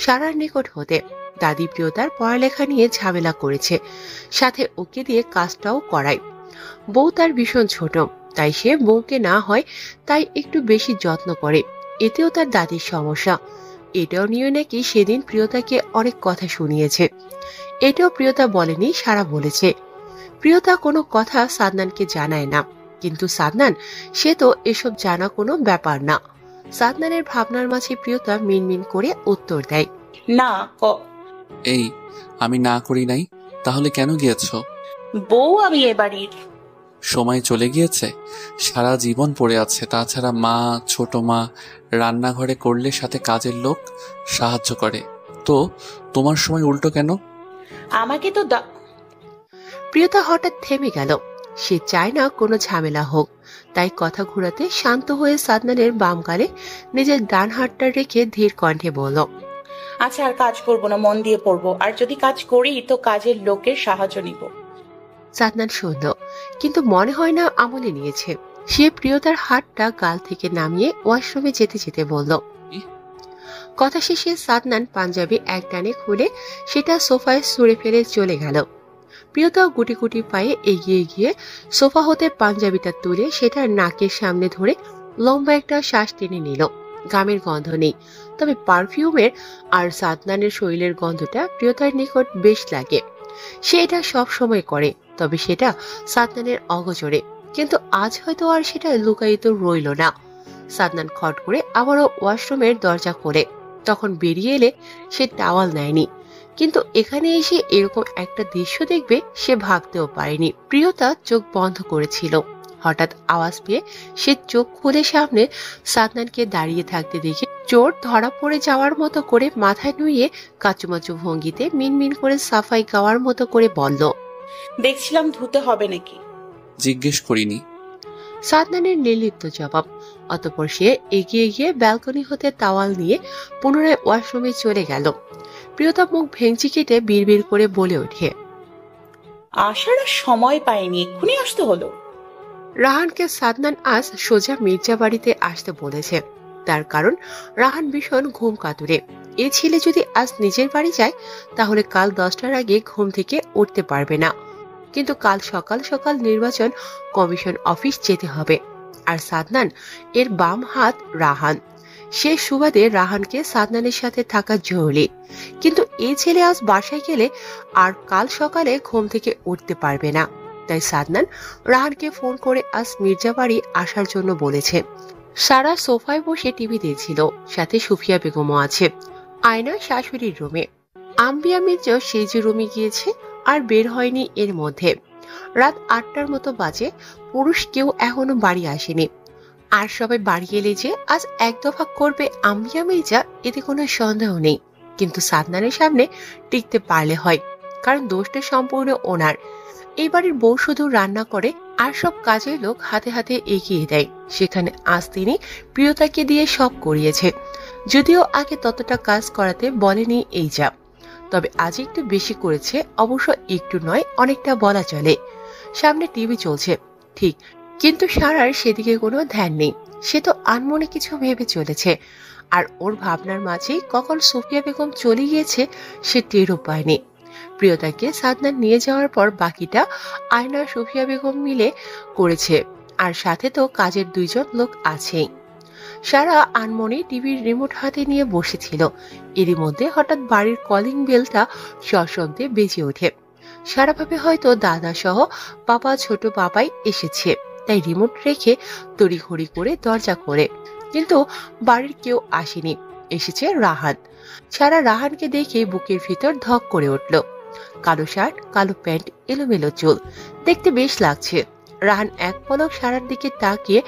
সারার নিকট হতে দাদি প্রিয়তার পড়ালেখা নিয়ে ঝামেলা করেছে, সাথে ওকে দিয়ে কাজটাও করায়। বউ তার ভীষণ ছোট, তাই সে বউকে না হয় তাই একটু বেশি যত্ন করে, এতেও তার দাদির সমস্যা। এটাও নিয়ে নাকি সেদিন প্রিয়তাকে অনেক কথা শুনিয়েছে। এটাও প্রিয়তা বলেনি, সারা বলেছে। প্রিয়তা কোনো কথা সাদনানকে জানায় না, কিন্তু সাদনান সে তো এসব জানা কোনো ব্যাপার না। সাদনানের ভাবনার মাঝে প্রিয়তা মিনমিন করে উত্তর দেয়, না। এই আমি না করি নাই, তাহলে কেন গিয়েছ? বউ আমি এ বাড়ির। সময় চলে গিয়েছে, সারা জীবন পড়ে আছে। তাছাড়া মা, ছোট মা রান্নাঘরে করলে সাথে কাজের লোক সাহায্য করে, তো তোমার সময় উল্টো কেন? আমাকে তো প্রিয়তা হঠাৎ থেমে গেল। সে চায় না কোনো ঝামেলা হোক, তাই কথা ঘুরাতে শান্ত হয়ে সাদনানের বাম গালে নিজের ডান হাতটা রেখে ধীর কণ্ঠে বলল, আচ্ছা আর কাজ করবো না, মন দিয়ে পড়বো, আর যদি কাজ করি তো কাজের লোকের সাহায্য নিব। সাদনান শুনল, কিন্তু মনে হয় না আমলে নিয়েছে। সে প্রিয়তার হাতটা গাল থেকে নামিয়ে ওয়াশরুমে যেতে যেতে বলল। কথা শেষে সাদনান পাঞ্জাবি এক টানে খুলে সেটা সোফায় ছুঁড়ে ফেলে চলে গেল। প্রিয়তা গুটি গুটি পায়ে এগিয়ে গিয়ে সোফা হতে পাঞ্জাবিটা তুলে সেটা নাকের সামনে ধরে লম্বা একটা শ্বাস টেনে নিল। গামের গন্ধ নেই, তবে পারফিউমের আর সাদনানের শরীরের গন্ধটা প্রিয়তার নিকট বেশ লাগে। সে এটা সব সময় করে, তবে সেটা সাদনানের অগোচরে। কিন্তু আজ হয়তো আর সেটা লুকায়িত রইল না। সাদনান খট করে আবারও ওয়াশরুমের দরজা খোলে। তখন বেরিয়ে এলে সে টাওয়াল নেয়নি, কিন্তু এখানে এসে এরকম একটা দৃশ্য দেখবে সে ভাবতেও পারেনি। প্রিয়তা চোখ বন্ধ করেছিল। হঠাৎ আওয়াজ পেয়ে সে চোখ খুলে সামনে সাদনানকে দাঁড়িয়ে থাকতে দেখে চোর ধরা পড়ে যাওয়ার মতো করে মাথায় নুয়ে কাচুমাচু ভঙ্গিতে মিনমিন করে সাফাই গাওয়ার মতো করে বলল, দেখছিলাম ধুতে হবে নাকি? জিজ্ঞেস করিনি। সাদনানের নির্লিপ্ত জবাব। অতঃপর সে এগিয়ে গিয়ে ব্যালকনি হতে তাওয়াল নিয়ে পুনরায় ওয়াশরুমে চলে গেল। প্রিয়তা মুখ ভেঙচি কেটে বিড়বিড় করে বলে ওঠে, আসার আর সময় পাইনি, এক্ষুনি আসতে হলো। রাহানকে সাদনান আজ সোজা মির্জা বাড়িতে আসতে বলেছে। তার কারণ রাহান ভীষণ ঘুম কাতুরে। এ ছেলে যদি আজ নিজের বাড়ি যায় তাহলে কাল 10টার আগে ঘুম থেকে উঠতে পারবে না। কিন্তু কাল সকাল সকাল নির্বাচন কমিশন অফিস যেতে হবে, আর সাদনান এর বাম হাত রাহান। সে সুবাদে রাহানকে সাদনানের সাথে থাকা জরুরি। কিন্তু এই ছেলে আজ বাসায় গেলে আর কাল সকালে ঘুম থেকে উঠতে পারবে না। তাই সাদনান রাহানকে ফোন করে আজ মির্জা বাড়ি আসার জন্য বলেছে। সারা সোফায় বসে টিভি দেখছিল, সাথে সুফিয়া বেগমও আছে। আয়না শাশুড়ির রুমে। আম্বিয়া মির্জা সেই যে রুমে গিয়েছে আর বের হয়নি। এর মধ্যে রাত 8টার মতো বাজে। পুরুষ কেউ এখনো বাড়ি আসেনি। আর সবাই বাড়ি এলে যে আজ এক দফা করবে আম্বিয়া মির্জা, এতে কোনো সন্দেহ নেই। কিন্তু সাদনানের সামনে টিকতে পারলে হয়, কারণ দোষটা সম্পূর্ণ ওনার। এই বাড়ির বউ শুধু রান্না করে আর সব কাজের লোক হাতে হাতে এগিয়ে দেয়। সেখানে আজ তিনি প্রিয়তাকে দিয়ে সব করিয়েছে, যদিও আগে ততটা কাজ করাতে বলেনি এই যা। তবে আজ একটু বেশি করেছে, অবশ্য একটু নয়, অনেকটা বলা চলে। সামনে টিভি চলছে ঠিক, কিন্তু সারার সেদিকে কোনো ধ্যান নেই। সে তো আনমনে কিছু ভেবে চলেছে, আর ওর ভাবনার মাঝে কখন সুফিয়া বেগম চলে গিয়েছে সে টেরও পায়নি। প্রিয়তাকে সাদনান নিয়ে যাওয়ার পর বাকিটা আয়না সুফিয়া বেগম মিলে করেছে, আর সাথে তো কাজের 2জন লোক আছেই। সারা আনমনে টিভির রিমোট হাতে নিয়ে বসেছিল। এরই মধ্যে হঠাৎ বাড়ির কলিং বেলটা সশব্দে বেজে ওঠে। সারা ভাবে হয়তো দাদা সহ বাবা ছোট বাবাই এসেছে, তাই রিমোট রেখে তড়িঘড়ি করে দরজা খোলে। কিন্তু বাড়ির কেউ আসেনি, এসেছে রাহান। সারা রাহানকে দেখে বুকের ভিতর ধক করে উঠল। কালো শার্ট, কালো প্যান্ট, এলোমেলো চুল, দেখতে বেশ লাগছে। রাহান এক পলক সারার দিকে তাকিয়ে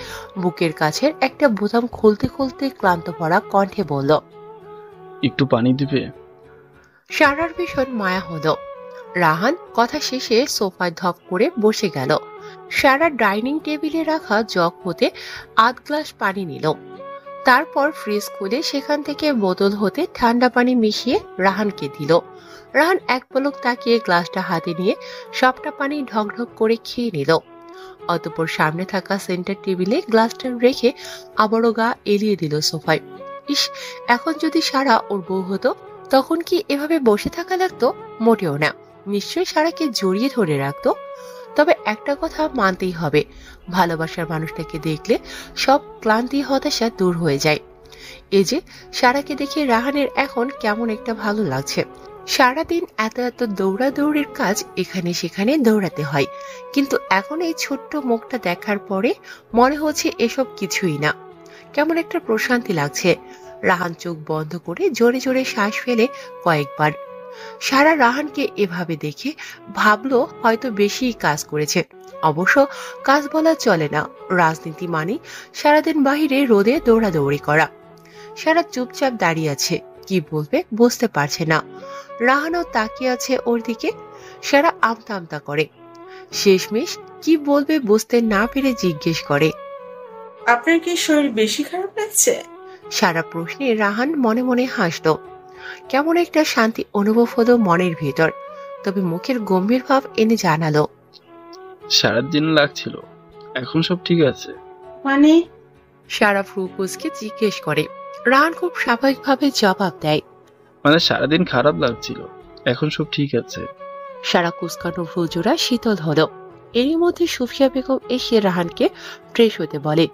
বুকের কাছের একটা বোতাম খুলতে খুলতে ক্লান্ত ভরা কণ্ঠে বলল, একটু পানি দিবে? সারার ভীষণ মায়া হলো। রাহান কথা শেষে সোফায় ধপ করে বসে গেল। সারা ডাইনিং টেবিলে রাখা জগ হতে 8 গ্লাস পানি নিল। তারপর ফ্রিজ খুলে সেখান থেকে বোতল হতে ঠান্ডা পানি মিশিয়ে রাহানকে দিল। রাহান এক পলক তাকিয়ে গ্লাসটা হাতে নিয়ে সবটা পানি ঢকঢক করে খেয়ে নিল। অতঃপর সামনে থাকা সেন্টার টেবিলে গ্লাসটা রেখে আবারও গা এলিয়ে দিল সোফায়। ইস, এখন যদি সারা ওর বউ হতো তখন কি এভাবে বসে থাকা লাগতো? মোটেও না, নিশ্চয়ই সারাকে জড়িয়ে ধরে রাখতো। তবে একটা কথা মানতেই হবে, ভালোবাসার মানুষটাকে দেখলে সব ক্লান্তি হতাশা দূর হয়ে যায়। এই যে সারাকে দেখে রাহানের এখন কেমন একটা ভালো লাগছে। সারাদিন এত এত দৌড়াদৌড়ির কাজ এখানে সেখানে দৌড়াতে হয়, কিন্তু এখন এই ছোট্ট মুখটা দেখার পরে মনে হচ্ছে এসব কিছুই না। কেমন একটা প্রশান্তি লাগছে। রাহান চোখ বন্ধ করে জোরে জোরে শ্বাস ফেলে কয়েকবার। সারা রাহানকে এভাবে দেখে ভাবলো হয়তো বেশি কাজ করেছে। অবশ্য কাজ বলা চলে না, রাজনীতি মানে সারাদিন বাহিরে রোদে দৌড়াদৌড়ি করা। সারা চুপচাপ দাঁড়িয়ে আছে, কি বলবে বুঝতে পারছে না। রাহানও তাকিয়ে আছে ওর দিকে। সারা আমতা আমতা করে। শেষমেশ কি বলবে বুঝতে না পেরে জিজ্ঞেস করে, আপনার কি শরীর বেশি খারাপ লাগছে? সারা প্রশ্নে রাহান মনে মনে হাসল। কেমন একটা শান্তি অনুভব হলো মনের ভেতর। তবে মুখের গম্ভীর ভাব এনে জানালো, সারাদিন লাগছিল, এখন সব ঠিক আছে। মানে? সারা ফ্রুকুসকে জিজ্ঞেস করে। রাহান খুব স্বাভাবিকভাবে জবাব দেয়। মানে সারাদিন খারাপ লাগছিল, এখন সব ঠিক আছে। সারা কুসকানো ভ্রুজোড়া শীতল হলো। এরই মধ্যে সুফিয়া বেগম এসে রাহানকে ফ্রেশ হতে বলে।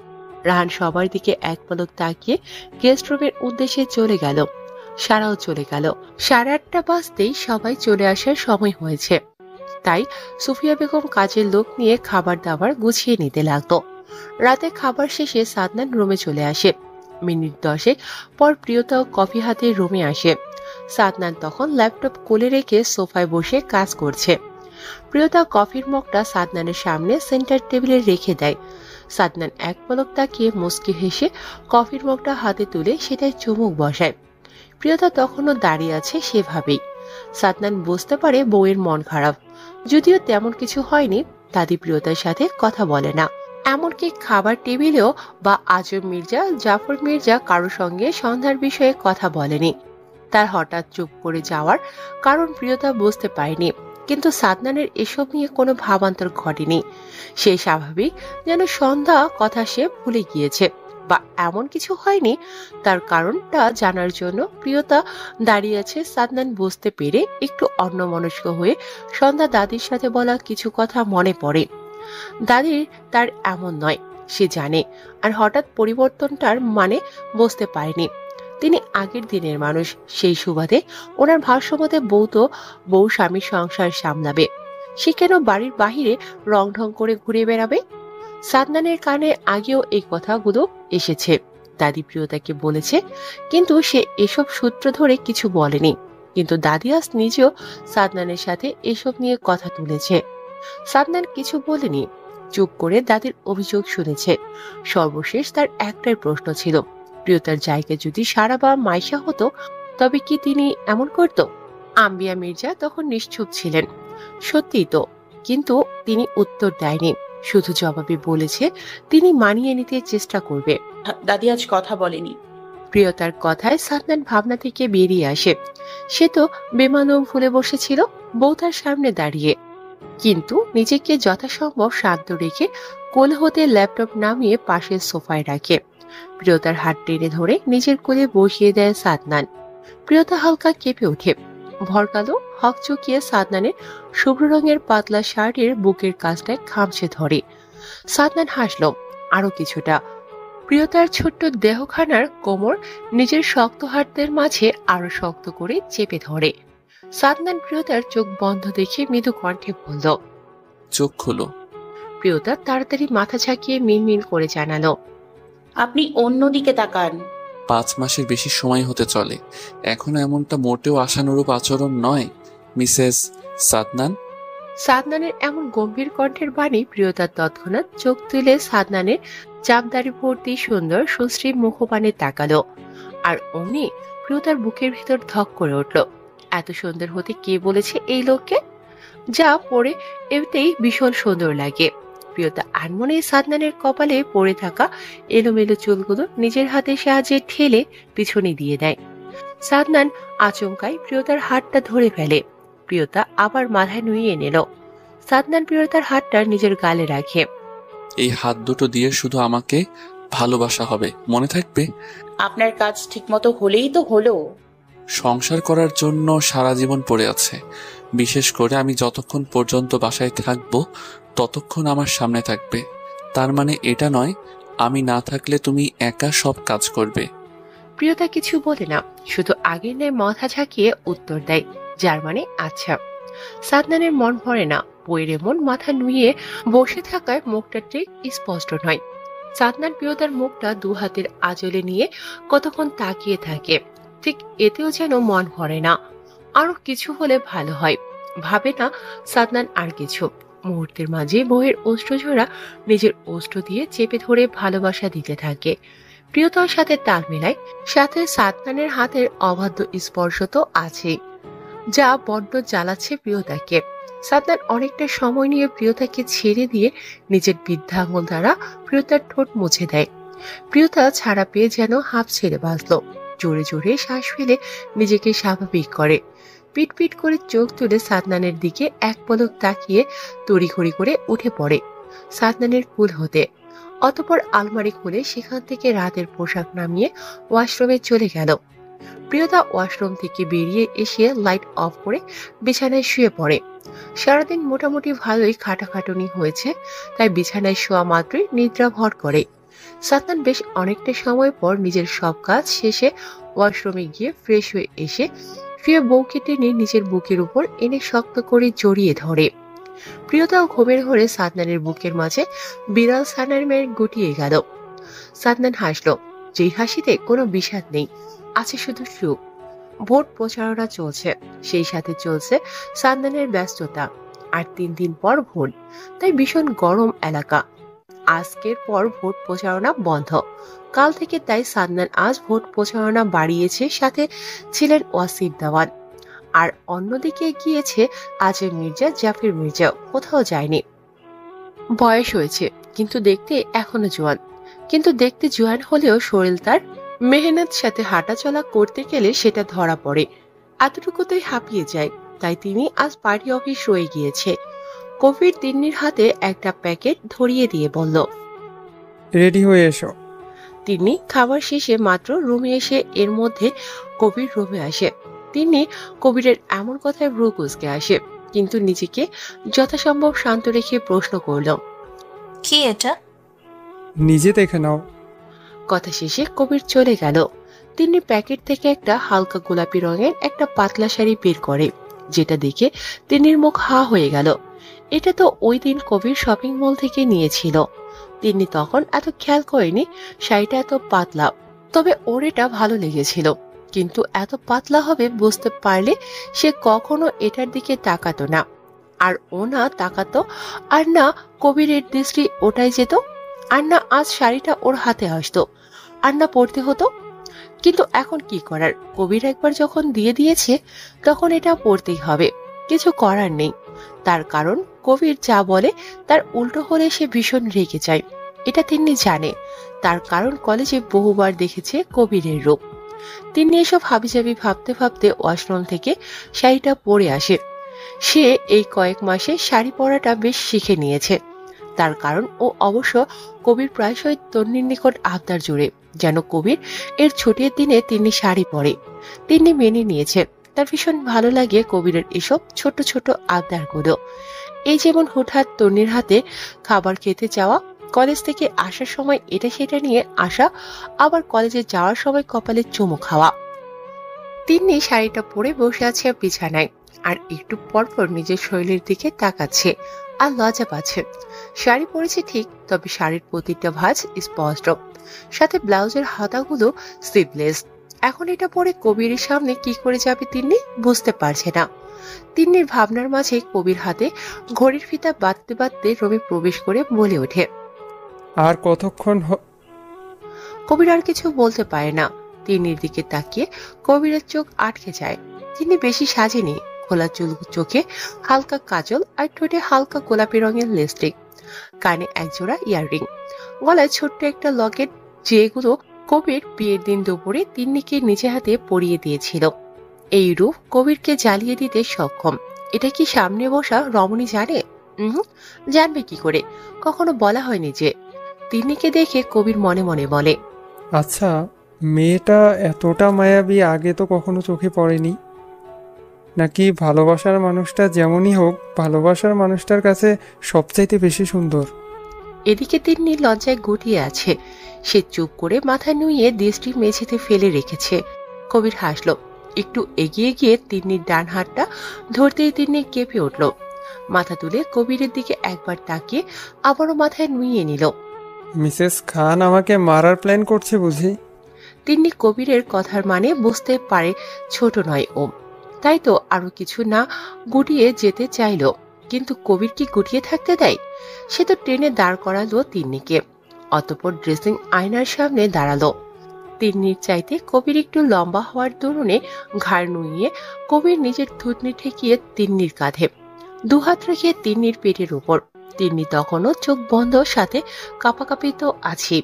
রাহান সবার দিকে এক পলক তাকিয়ে গেস্ট রুমের উদ্দেশ্যে চলে গেল। সারাও চলে গেল। 8:30 বাজতেই সবাই চলে আসার সময় হয়েছে, তাই সুফিয়া বেগম কাজের লোক নিয়ে খাবার দাবার গুছিয়ে নিতে লাগলো। রাতে খাবার শেষে সাদনান রুমে চলে আসে। মিনিট 10 পর প্রিয়তাও কফি হাতে রুমে আসে। সাদনান তখন ল্যাপটপ কোলে রেখে সোফায় বসে কাজ করছে। প্রিয়তা কফির মগটা সাদনানের সামনে সেন্টার টেবিলে রেখে দেয়। সাদনান এক পলক তাকিয়ে মুচকি হেসে কফির মগটা হাতে তুলে সেটাই চুমুক বসায়। প্রিয়তা তখনও দাঁড়িয়ে আছে সেভাবেই। সাদনান বুঝতে পারে বউয়ের মন খারাপ, যদিও তেমন কিছু হয়নি। দাদি প্রিয়তার সাথে কথা বলে না, এমনকি খাবার টেবিলেও বা আজম মির্জা, জাফর মির্জা কারোর সঙ্গে সন্ধ্যার বিষয়ে কথা বলেনি। তার হঠাৎ চুপ করে যাওয়ার কারণ প্রিয়তা বুঝতে পারেনি, কিন্তু সাদনানের এসব নিয়ে কোনো ভাবান্তর ঘটেনি। সে স্বাভাবিক যেন সন্ধ্যা কথা সে ভুলে গিয়েছে বা এমন কিছু হয়নি। তার কারণটা জানার জন্য প্রিয়তা দাঁড়িয়ে আছে। সাদনান বুঝতে পেরে একটু অন্যমনস্ক হয়ে সন্ধ্যা দাদির সাথে বলা কিছু কথা মনে পড়ে। দাদির তার এমন নয়, সে জানে, আর হঠাৎ পরিবর্তনটার মানে বুঝতে পারেনি। তিনি আগের দিনের মানুষ, সেই সুবাদে ওনার ভাষ্যমতে বউ স্বামীর সংসার সামলাবে, সে কেন বাড়ির বাহিরে রং ঢং করে ঘুরে বেড়াবে? সাদনানের কানে আগেও এই কথাগুলো এসেছে, দাদি প্রিয়তাকে বলেছে, কিন্তু সে এসব সূত্র ধরে কিছু বলেনি। কিন্তু দাদি আজ নিজেও সাদনানের সাথে এসব নিয়ে কথা তুলেছে। সাদনান কিছু বলেনি, চুপ করে দাদির অভিযোগ শুনেছে। সর্বশেষ তার একটাই প্রশ্ন ছিল, প্রিয়তার জায়গায় যদি সারা বা মাইশা হতো তবে কি তিনি এমন করত? আম্বিয়া মির্জা তখন নিশ্চুপ ছিলেন। সত্যিই তো, কিন্তু তিনি উত্তর দেয়নি, শুধু জবাবে বলেছে তিনি মানিয়ে নিতে চেষ্টা করবে। দাদি আজ কথা বলেনি। প্রিয়তার কথায় সাদনান ভাবনা থেকে বেরিয়ে আসে। সে তো বেমানব ভুলে বসেছিল বউ তার সামনে দাঁড়িয়ে, কিন্তু নিজেকে যথাসম্ভব শান্ত রেখে কোল হতে ল্যাপটপ নামিয়ে পাশের সোফায় রাখে। প্রিয়তার হাত টেনে ধরে নিজের কোলে বসিয়ে দেয় সাদনান। প্রিয়তা হালকা কেঁপে ওঠে, ভরকালো হক চুকিয়ে সাদনানের শুভ্র রঙের পাতলা শার্টের বুকের কাছটায় খামচে ধরে। সাদনান হাসল আরো কিছুটা। প্রিয়তার ছোট্ট দেহখানার কোমর নিজের শক্ত হাতের মাঝে আরো শক্ত করে চেপে ধরে। সাদনান প্রিয়তার চোখ বন্ধ দেখে মৃদু কণ্ঠে বলল, চোখ খুলো। প্রিয়তা তাড়াতাড়ি মাথা ঝাঁকিয়ে মিনমিন করে জানালো, আপনি অন্যদিকে তাকান। 5 মাসের বেশি সময় হতে চলে, এখনো এমনটা মোটেও আশানুরূপ আচরণ নয় মিসেস সাদনান। সাদনানের এমন গম্ভীর কণ্ঠের বাণী প্রিয়তার তৎক্ষণাৎ চোখ তুলে সাদনানের চাপদারি ভর্তি সুন্দর সুশ্রী মুখপানে তাকালো। আর অমনি প্রিয়তার বুকের ভিতর ধক করে উঠল। এত সুন্দর হতে কে বলেছে এই লোককে? যা পরে এতেই ভীষণ সুন্দর লাগে। প্রিয়তা আনমনে সাদনানের কপালে পড়ে থাকা এলোমেলো চুলগুলো নিজের হাতের সাহায্যে ঠেলে পিছনে দিয়ে দেয়। সাদনান আচমকাই প্রিয়তার হাতটা ধরে ফেলে। প্রিয়তা আবার মাথায় নুইয়ে নিল। সাদনান প্রিয়তার হাতটা নিজের গালে রাখে। এই হাত দুটো দিয়ে শুধু আমাকে ভালোবাসা হবে, মনে থাকবে? আপনার কাজ ঠিকমতো হলেই তো হলো। সংসার করার জন্য সারা জীবন পড়ে আছে, বিশেষ করে আমি যতক্ষণ পর্যন্ত বাসায় থাকবো ততক্ষণ আমার সামনে থাকবে। তার মানে এটা নয় আমি না থাকলে তুমি একা সব কাজ করবে। প্রিয়তা কিছু বলে না, শুধু আগের ন্যায় মাথা ঝাঁকিয়ে উত্তর দেয়, যার মানে আচ্ছা। সাদনানের মন ভরে না, বইয়ের এমন মাথা নুইয়ে বসে থাকায় মুখটা ঠিক স্পষ্ট নয়। সাদনান প্রিয়তার মুখটা 2 হাতের আঁচলে নিয়ে কতক্ষণ তাকিয়ে থাকে, ঠিক এতেও যেন মন ভরে না। আরো কিছু হলে ভালো হয়, ভাবে না সাদনান আর কিছু। মুহূর্তের মাঝে বউয়ের অস্ত্রঝোড়া নিজের অস্ত্র দিয়ে চেপে ধরে ভালোবাসা দিতে থাকে। প্রিয়তার সাথে তাল মেলায়, সাথে সাদনানের হাতের অবাধ্য স্পর্শ তো আছে, যা বড্ড জ্বালাচ্ছে প্রিয়তাকে। সাদনান অনেকটা সময় নিয়ে প্রিয়তাকে ছেড়ে দিয়ে নিজের বৃদ্ধাঙ্গুল দ্বারা প্রিয়তার ঠোঁট মুছে দেয়। প্রিয়তা ছাড়া পেয়ে যেন হাঁপ ছেড়ে বাঁচল। জোরে জোরে শ্বাস ফেলে নিজেকে স্বাভাবিক করে। পিট পিট করে চোখ তুলে সাদনানের দিকে এক পলক তাকিয়ে তড়িঘড়ি করে উঠে পড়ে সাদনানের কুল হতে। অতঃপর আলমারি খুলে সেখান থেকে রাতের পোশাক নামিয়ে ওয়াশরুমে চলে গেল। প্রিয়তা ওয়াশরুম থেকে বেরিয়ে এসে লাইট অফ করে বিছানায় শুয়ে পড়ে। সারাদিন মোটামুটি ভালোই খাটাখাটুনি হয়েছে, তাই বিছানায় শোয়া মাত্রই নিদ্রা ভর করে। সাদনান বেশ অনেকটা সময় পর নিজের সব কাজ শেষে ওয়াশরুমে গিয়ে ফ্রেশ হয়ে এসে শুয়ে বউকে টেনে নিজের বুকের উপর এনে শক্ত করে জড়িয়ে ধরে। প্রিয়তাও ঘুমের ঘরে সাদনানের বুকের মাঝে বিড়াল সানার মেয়ের গুটিয়ে গেল। সাদনান হাসলো, যেই হাসিতে কোনো বিষাদ নেই, আছে শুধু সুখ। ভোট প্রচারণা চলছে, সেই সাথে চলছে সাদনানের ব্যস্ততা। আর 3 দিন পর ভোট, তাই ভীষণ গরম এলাকা। আজকের পর ভোট প্রচারণা বন্ধ কাল থেকে, তাই সাদনান আজ ভোট প্রচারণা বাড়িয়েছে, সাথে ছিলেন ওয়াসিফ দেওয়ান। আর অন্যদিকে গিয়েছে আজম মির্জা, জাফর মির্জা কোথাও যায়নি। বয়স হয়েছে কিন্তু দেখতে এখনো জোয়ান, কিন্তু দেখতে জোয়ান হলেও শরীর তার মেহনত সাথে হাঁটাচলা করতে গেলে সেটা ধরা পড়ে, এতটুকুতেই হাঁপিয়ে যায়। তাই তিনি আজ পার্টি অফিস রয়ে গিয়েছে। কবির তিন্নির হাতে একটা প্যাকেট ধরিয়ে দিয়ে বলল, রেডি হয়ে এসো। তিনি খাবার শেষে মাত্র রুমে এসে এর মধ্যে কবির রুমে আসে। তিনি কবিরের এমন কথায় ভ্রু কুঁচকে আসে, কিন্তু নিজেকে যথাসম্ভব শান্ত রেখে প্রশ্ন করল, কি এটা? নিজে দেখে নাও। কথা শেষে কবির চলে গেল। তিনি প্যাকেট থেকে একটা হালকা গোলাপি রঙের একটা পাতলা শাড়ি বের করে, যেটা দেখে তিন্নির মুখ হা হয়ে গেল। এটা তো ওই দিন কবির শপিং মল থেকে নিয়েছিল। তিনি তখন এত খেয়াল করেনি শাড়িটা এত পাতলা, তবে ওর এটা ভালো লেগেছিল। কিন্তু এত পাতলা হবে বুঝতে পারলে সে কখনো এটার দিকে তাকাতো না। আর ও না তাকাতো, আর না কবিরের দৃষ্টি ওটাই যেত, আর না আজ শাড়িটা ওর হাতে আসতো, আর না পড়তে হতো। কিন্তু এখন কি করার, কবির একবার যখন দিয়ে দিয়েছে তখন এটা পড়তেই হবে, কিছু করার নেই। তার কারণ কবির যা বলে তার উল্টো হলে সে ভীষণ রেগে যায়, এটা তিনি জানে। তার কারণ কলেজে বহুবার দেখেছে কবিরের রূপ। তিনি এসব হাবিজাবি ভাবতে ভাবতে ওয়াশরুম থেকে শাড়িটা পরে আসে। সে এই কয়েক মাসে শাড়ি পরাটা বেশ শিখে নিয়েছে। তার কারণ ও অবশ্য কবির প্রায়শই তন্নির নিকট আবদার জোড়ে, যেন কবির এর ছুটির দিনে তিনি শাড়ি পরে। তিনি মেনে নিয়েছে, তার ভীষণ ভালো লাগে কবিরের এসব ছোট ছোট আবদারগুলো। এই যেমন হুটহাট তন্নির হাতে খাবার খেতে যাওয়া, কলেজ থেকে আসার সময় এটা সেটা নিয়ে আসা, আবার কলেজে যাওয়ার সময় কপালে চুমু খাওয়া। তিনি শাড়িটা পরে বসে আছে বিছানায়, আর একটু পরপর নিজের শরীরের দিকে তাকাচ্ছে আর লজ্জা পাচ্ছে। শাড়ি পরেছে ঠিক, তবে শাড়ির প্রতিটা ভাঁজ স্পষ্ট, সাথে ব্লাউজের হাতাগুলো স্লিভলেস। এখন এটা পরে কবিরের সামনে কি করে যাবে তিনি বুঝতে পারছে না। তিন্নির ভাবনার মাঝে কবির হাতে ঘড়ির ফিতা বাঁধতে বাঁধতে রুমে প্রবেশ করে বলে ওঠে, আর কতক্ষণ? কবির আর কিছু বলতে পারে না। তিন্নির দিকে তাকিয়ে কবিরের চোখ আটকে যায়। তিনি বেশি সাজেনি, খোলা চুল, চোখে হালকা কাজল, আর ঠোঁটে হালকা গোলাপি রঙের লিপস্টিক, কানে একজোড়া ইয়াররিং, গলায় ছোট্ট একটা লকেট, যেগুলো কবির বিয়ের দিন দুপুরে তিন্নিকে নিজে হাতে পরিয়ে দিয়েছিল। এই রূপ কবিরকে জ্বালিয়ে দিতে সক্ষম। এটা কি সামনে বসা রমণী জানে? জানবে কি করে, কখনো বলা হয়নি যে। তিন্নিকে দেখে কবির মনে মনে বলে, আচ্ছা, মেয়েটা এতটা মায়াবী আগে তো কখনো চোখে পড়েনি। নাকি ভালোবাসার মানুষটা যেমনই হোক, ভালোবাসার মানুষটার কাছে সবচাইতে বেশি সুন্দর। এদিকে তিন্নি লজ্জায় গুটিয়ে আছে। সে চুপ করে মাথা নুইয়ে দৃষ্টি মেঝেতে ফেলে রেখেছে। কবির হাসলো, একটু এগিয়ে গিয়ে তিন্নির ডান হাতটা ধরতেই তিন্নি কেঁপে উঠল। মাথা তুলে কবিরের দিকে একবার তাকিয়ে আবারও মাথায় নুইয়ে নিল। মিসেস খান আমাকে মারার প্ল্যান করছে বুঝি? তিন্নি কবিরের কথার মানে বুঝতে পারে ছোট নয় ও, তাই তো আরো কিছু না গুটিয়ে যেতে চাইল। কিন্তু কবির কি গুটিয়ে থাকতে দেয়? সে তো ট্রেনে দাঁড় করালো তিন্নিকে, অতঃপর ড্রেসিং আয়নার সামনে দাঁড়ালো। তিন্নির চাইতে কবির একটু লম্বা হওয়ার দরুনে ঘাড় নুইয়ে কবির নিজের থুতনি ঠেকিয়ে তিন্নির কাঁধে, দুহাত রেখে তিন্নির পেটের উপর। তিন্নি তখনও চোখ বন্ধ, সাথে কাঁপাকাঁপি তো আছে।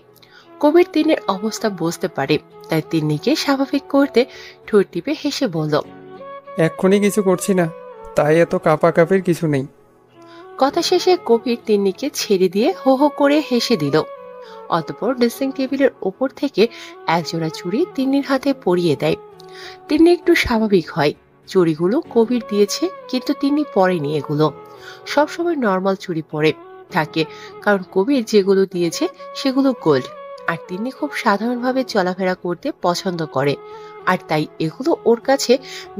কবির তিন্নির অবস্থা বুঝতে পারে, তাই তিন্নিকে স্বাভাবিক করতে ঠোঁট টিপে হেসে বলল, এক্ষুনি কিছু করছি না, তাই এত কাঁপাকাঁপির কিছু নেই। কথা শেষে কবির তিন্নিকে ছেড়ে দিয়ে হো হো করে হেসে দিল। অতঃপর ড্রেসিং টেবিলের ওপর থেকে একজোড়া চুড়ি তিন্নির হাতে পরিয়ে দেয়। তিন্নি একটু স্বাভাবিক হয়। চুড়িগুলো কবির দিয়েছে, কিন্তু তিন্নি পরেনি এগুলো। সবসময় নর্মাল চুড়ি পরে থাকে, কারণ কবির যেগুলো দিয়েছে সেগুলো গোল্ড, আর তিন্নি খুব সাধারণভাবে চলাফেরা করতে পছন্দ করে, আর তাই এগুলো ওর কাছে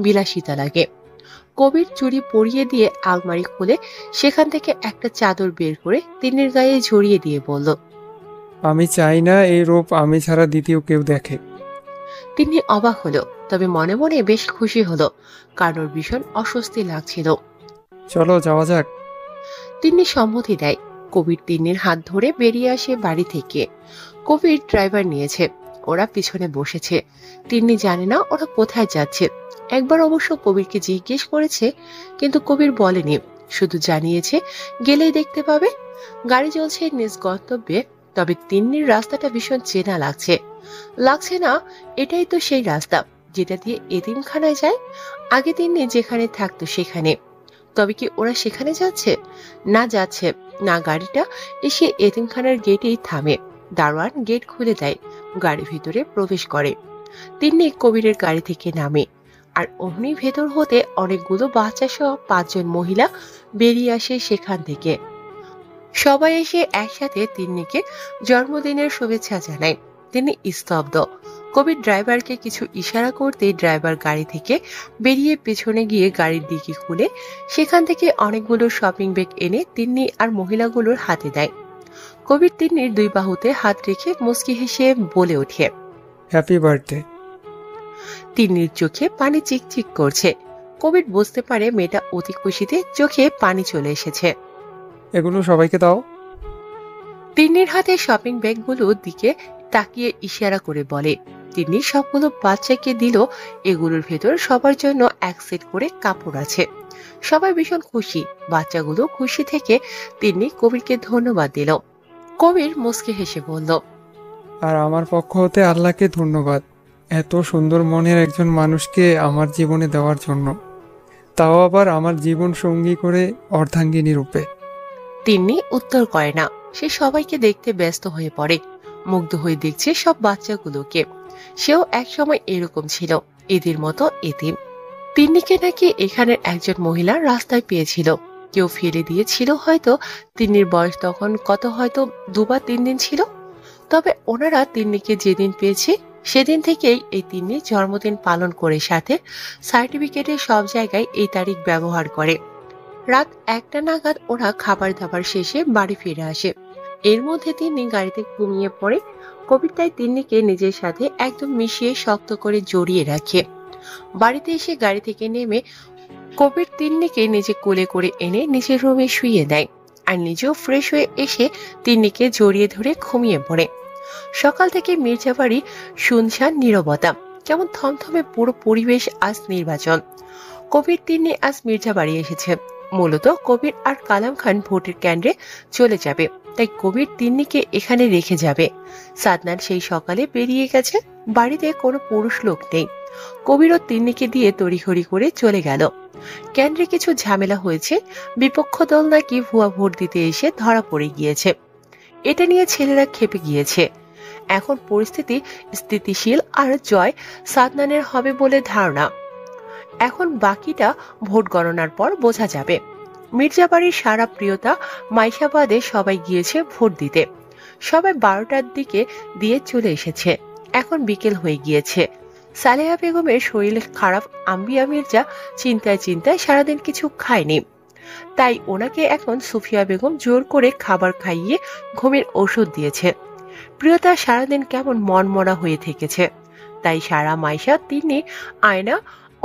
বিলাসিতা লাগে। কবির চুড়ি পরিয়ে দিয়ে আলমারি খুলে সেখান থেকে একটা চাদর বের করে তিন্নির গায়ে ঝরিয়ে দিয়ে বলল, আমি চাই না এই রূপ আমি ছাড়া দ্বিতীয় কেউ দেখে। তিন্নি অবাক হলো, তবে মনে মনে বেশ খুশি হলো, কারণ ওর ভীষণ অস্বস্তি লাগছিল। চলো যাওয়া যাক। তিন্নি সম্মতি দেয়। কবির তিন্নির হাত ধরে বেরিয়ে আসে বাড়ি থেকে। কবির ড্রাইভার নিয়েছে, ওরা পিছনে বসেছে। তিন্নি জানে না ওরা কোথায় যাচ্ছে। একবার অবশ্য কবিরকে জিজ্ঞেস করেছে, কিন্তু কবির বলেনি, শুধু জানিয়েছে গেলেই দেখতে পাবে। গাড়ি চলছে নিজ গন্তব্যে, তবে তিন্নির রাস্তাটা ভীষণ চেনা লাগছে না এটাই তো সেই রাস্তা যেটা দিয়ে এতিমখানায় যায়। আগে তিন্নি যেখানে থাকতো সেখানে। তবে কি ওরা সেখানে যাচ্ছে? না, যাচ্ছে না। গাড়িটা এসে এতিমখানার গেটেই থামে। দারোয়ান গেট খুলে দেয়, গাড়ি ভিতরে প্রবেশ করে। তিন্নি কবিরের গাড়ি থেকে নামে, আর অমনি ভেতর হতে অনেকগুলো বাচ্চা সহ 5 জন মহিলা বেরিয়ে আসে সেখান থেকে। সবাই এসে একসাথে তিন্নিকে জন্মদিনের শুভেচ্ছা জানায়। তিনি স্তব্ধ। কবির ড্রাইভারকে কিছু ইশারা করতে ড্রাইভার গাড়ি থেকে বেরিয়ে পেছনে গিয়ে গাড়ির ডিকি খুলে সেখান থেকে অনেকগুলো শপিং ব্যাগ এনে তিন্নি আর মহিলাগুলোর হাতে দেয়। কবির তিন্নির 2 বাহুতে হাত রেখে মুচকি হেসে বলে ওঠে, হ্যাপি বার্থডে। তিন্নির চোখে পানি চিকচিক করছে। কবির বুঝতে পারে মেয়েটা অতি খুশিতে চোখে পানি চলে এসেছে। এগুলো সবাইকে দাও। তিন্নির হাতে শপিং ব্যাগগুলোর দিকে তাকিয়ে ইশারা করে বলে। তিন্নি সবগুলো বাচ্চাকে দিল। এগুলোর ভেতর সবার জন্য এক সেট করে কাপড় আছে। সবাই ভীষণ খুশি। বাচ্চাগুলো খুশি থেকে তিন্নি কবিরকে ধন্যবাদ দিল। কবির মুচকি হেসে বলল, আর আমার পক্ষ হতে আল্লাহকে ধন্যবাদ এত সুন্দর মনের একজন মানুষকে আমার জীবনে দেওয়ার জন্য, তাও আবার আমার জীবন সঙ্গী করে অর্ধাঙ্গিনী রূপে। তিন্নি উত্তর করে না। সে সবাইকে দেখতে ব্যস্ত হয়ে পড়ে। মুগ্ধ হয়ে দেখছে সব বাচ্চাগুলোকে। সেও একসময় এরকম ছিল, এদের মতো এতিম। তিন্নিকে নাকি এখানের একজন মহিলা রাস্তায় পেয়েছিল। কেউ ফেলে দিয়েছিল হয়তো। তিন্নির বয়স তখন কত, হয়তো 2 বা 3 দিন ছিল। তবে ওনারা তিন্নিকে যেদিন পেয়েছে সেদিন থেকেই এই তিন্নির জন্মদিন পালন করে, সাথে সার্টিফিকেটে সব জায়গায় এই তারিখ ব্যবহার করে। রাত 1টা নাগাদ ওরা খাবার দাবার শেষে বাড়ি ফিরে আসে। এর মধ্যে তিন্নি গাড়িতে ঘুমিয়ে পড়ে। কবির তাই তিন্নিকে নিজের সাথে একদম মিশিয়ে শক্ত করে জড়িয়ে রাখে। বাড়িতে এসে গাড়ি থেকে নেমে কবির তিন্নিকে নিজে কোলে করে এনে নিজের রুমে শুইয়ে দেয়, আর নিজেও ফ্রেশ হয়ে এসে তিন্নিকে জড়িয়ে ধরে ঘুমিয়ে পড়ে। সকাল থেকে মির্জাবাড়ি শুনশান নীরবতা, কেমন থমথমে পুরো পরিবেশ। আজ নির্বাচন। কবির তিন্নি আজ মির্জাবাড়ি এসেছে। মূলত কবির আর কালাম খান ভোটের কেন্দ্রে চলে যাবে, তাই কবির তিন্নিকে এখানে রেখে যাবে। সাদনান সেই সকালে বেরিয়ে গেছে। বাড়িতে কোনো পুরুষ লোক নেই। কবির ও তিন্নিকে দিয়ে তড়িঘড়ি করে চলে গেল। কেন্দ্রে কিছু ঝামেলা হয়েছে। বিপক্ষ দল নাকি ভুয়া ভোট দিতে এসে ধরা পড়ে গিয়েছে। এটা নিয়ে ছেলেরা ক্ষেপে গিয়েছে। এখন পরিস্থিতি স্থিতিশীল, আর জয় সাদনানের হবে বলে ধারণা। এখন বাকিটা ভোট গণনার পর বোঝা যাবে। মির্জাবাড়ির সারা প্রিয়তা মাইশাবাদে সবাই গিয়েছে ভোট দিতে। সবাই 12টার দিকে দিয়ে চলে এসেছে। এখন বিকেল হয়ে গিয়েছে। সালেহা বেগমের শরীর খারাপ। আম্বিয়া মির্জা চিন্তায় সারাদিন কিছু খায়নি, তাই ওনাকে এখন সুফিয়া বেগম জোর করে খাবার খাইয়ে ঘুমের ওষুধ দিয়েছে। প্রিয়তা সারাদিন কেমন মনমরা হয়ে থেকেছে, তাই সারা মাইশা, তিন্নি, আয়না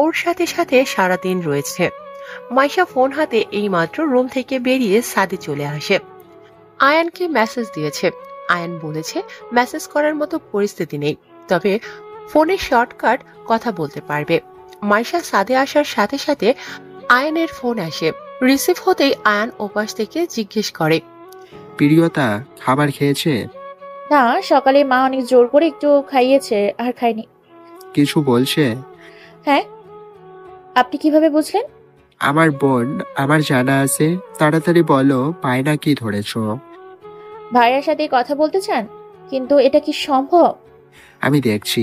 ওর সাথে সাথে সারাদিন রয়েছে। মাইশা ফোন হাতে এইমাত্র রুম থেকে বেরিয়ে সাদে চলে আসে। আয়ানকে মেসেজ দিয়েছে। আয়ান বলেছে মেসেজ করার মতো পরিস্থিতি নেই, তবে ফোনে শর্টকাট কথা বলতে পারবে। মাইশা সাদে আসার সাথে সাথে আয়ানের ফোন আসে। রিসিভ হতেই আয়ান ওপাশ থেকে জিজ্ঞেস করে, প্রিয়তা খাবার খেয়েছে? না, সকালে মা অনেক জোর করে একটু খাইয়েছে, আর খাইনি। কিছু বলছে? হ্যাঁ। আপনি কিভাবে বুঝলেন? আমার বোন, আমার জানা আছে। তাড়াতাড়ি বলো, পায়না কি ধরেছ? ভাইয়ার সাথে কথা বলতে চান? কিন্তু এটা কি সম্ভব? আমি দেখছি।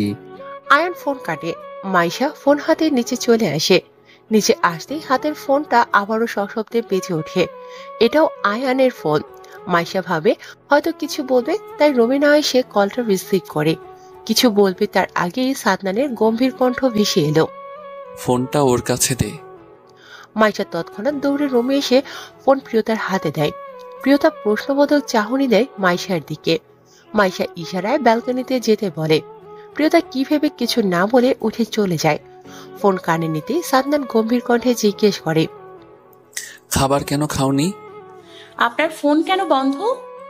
আয়ান ফোন কাটে। মাইশা ফোন হাতে নিচে চলে আসে। নিচে আসতেই হাতের ফোনটা আবারও সশব্দে বেজে ওঠে। এটাও আয়ানের ফোন। মাইশা ভাবে হয়তো কিছু বলবে, তাই রুমে না এসে কলটা রিসিভ করে। কিছু বলবে তার আগেই সাদনানের গম্ভীর কণ্ঠ ভেসে এলো। ফোনটা ওর কাছে দে। মাইশা তৎক্ষণাৎ দৌড়ে রুমে এসে ফোন প্রিয়তার হাতে দেয়। প্রিয়তা প্রশ্নবোধক চাহনি দেয় মাইশার দিকে। মাইশা ইশারায় ব্যালকনিতে যেতে বলে। প্রিয়তা কি ভেবে কিছু না বলে উঠে চলে যায়। ফোন কানে নিতেই সাদনান গম্ভীর কণ্ঠে জিজ্ঞেস করে, খাবার কেন খাওনি? আপনার ফোন কেন বন্ধ?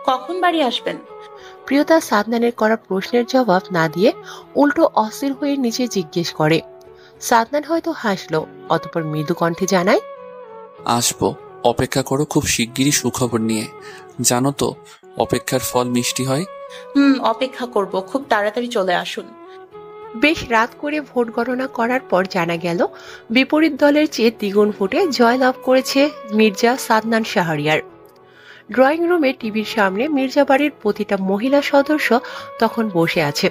কখন বাড়ি আসবেন? প্রিয়তা সাদনানের করা প্রশ্নের জবাব না দিয়ে উল্টো অস্থির হয়ে নিচে জিজ্ঞেস করে। সাদনান হয়তো হাসলো, অতঃপর মৃদু কণ্ঠে জানায়, আসবো, অপেক্ষা করো, খুব শিগগিরই সুখবর নিয়ে। জানো তো, অপেক্ষার ফল মিষ্টি হয়। অপেক্ষা করব, খুব তাড়াতাড়ি চলে আসুন। বেশ রাত করে ভোট গণনা করার পর জানা গেল বিপরীত দলের চেয়ে দ্বিগুণ ভোটে জয়লাভ করেছে মির্জা সাদনান শাহরিয়ার। ড্রয়িং রুমে টিভির সামনে মির্জা বাড়ির প্রতিটা মহিলা সদস্য তখন বসে আছে।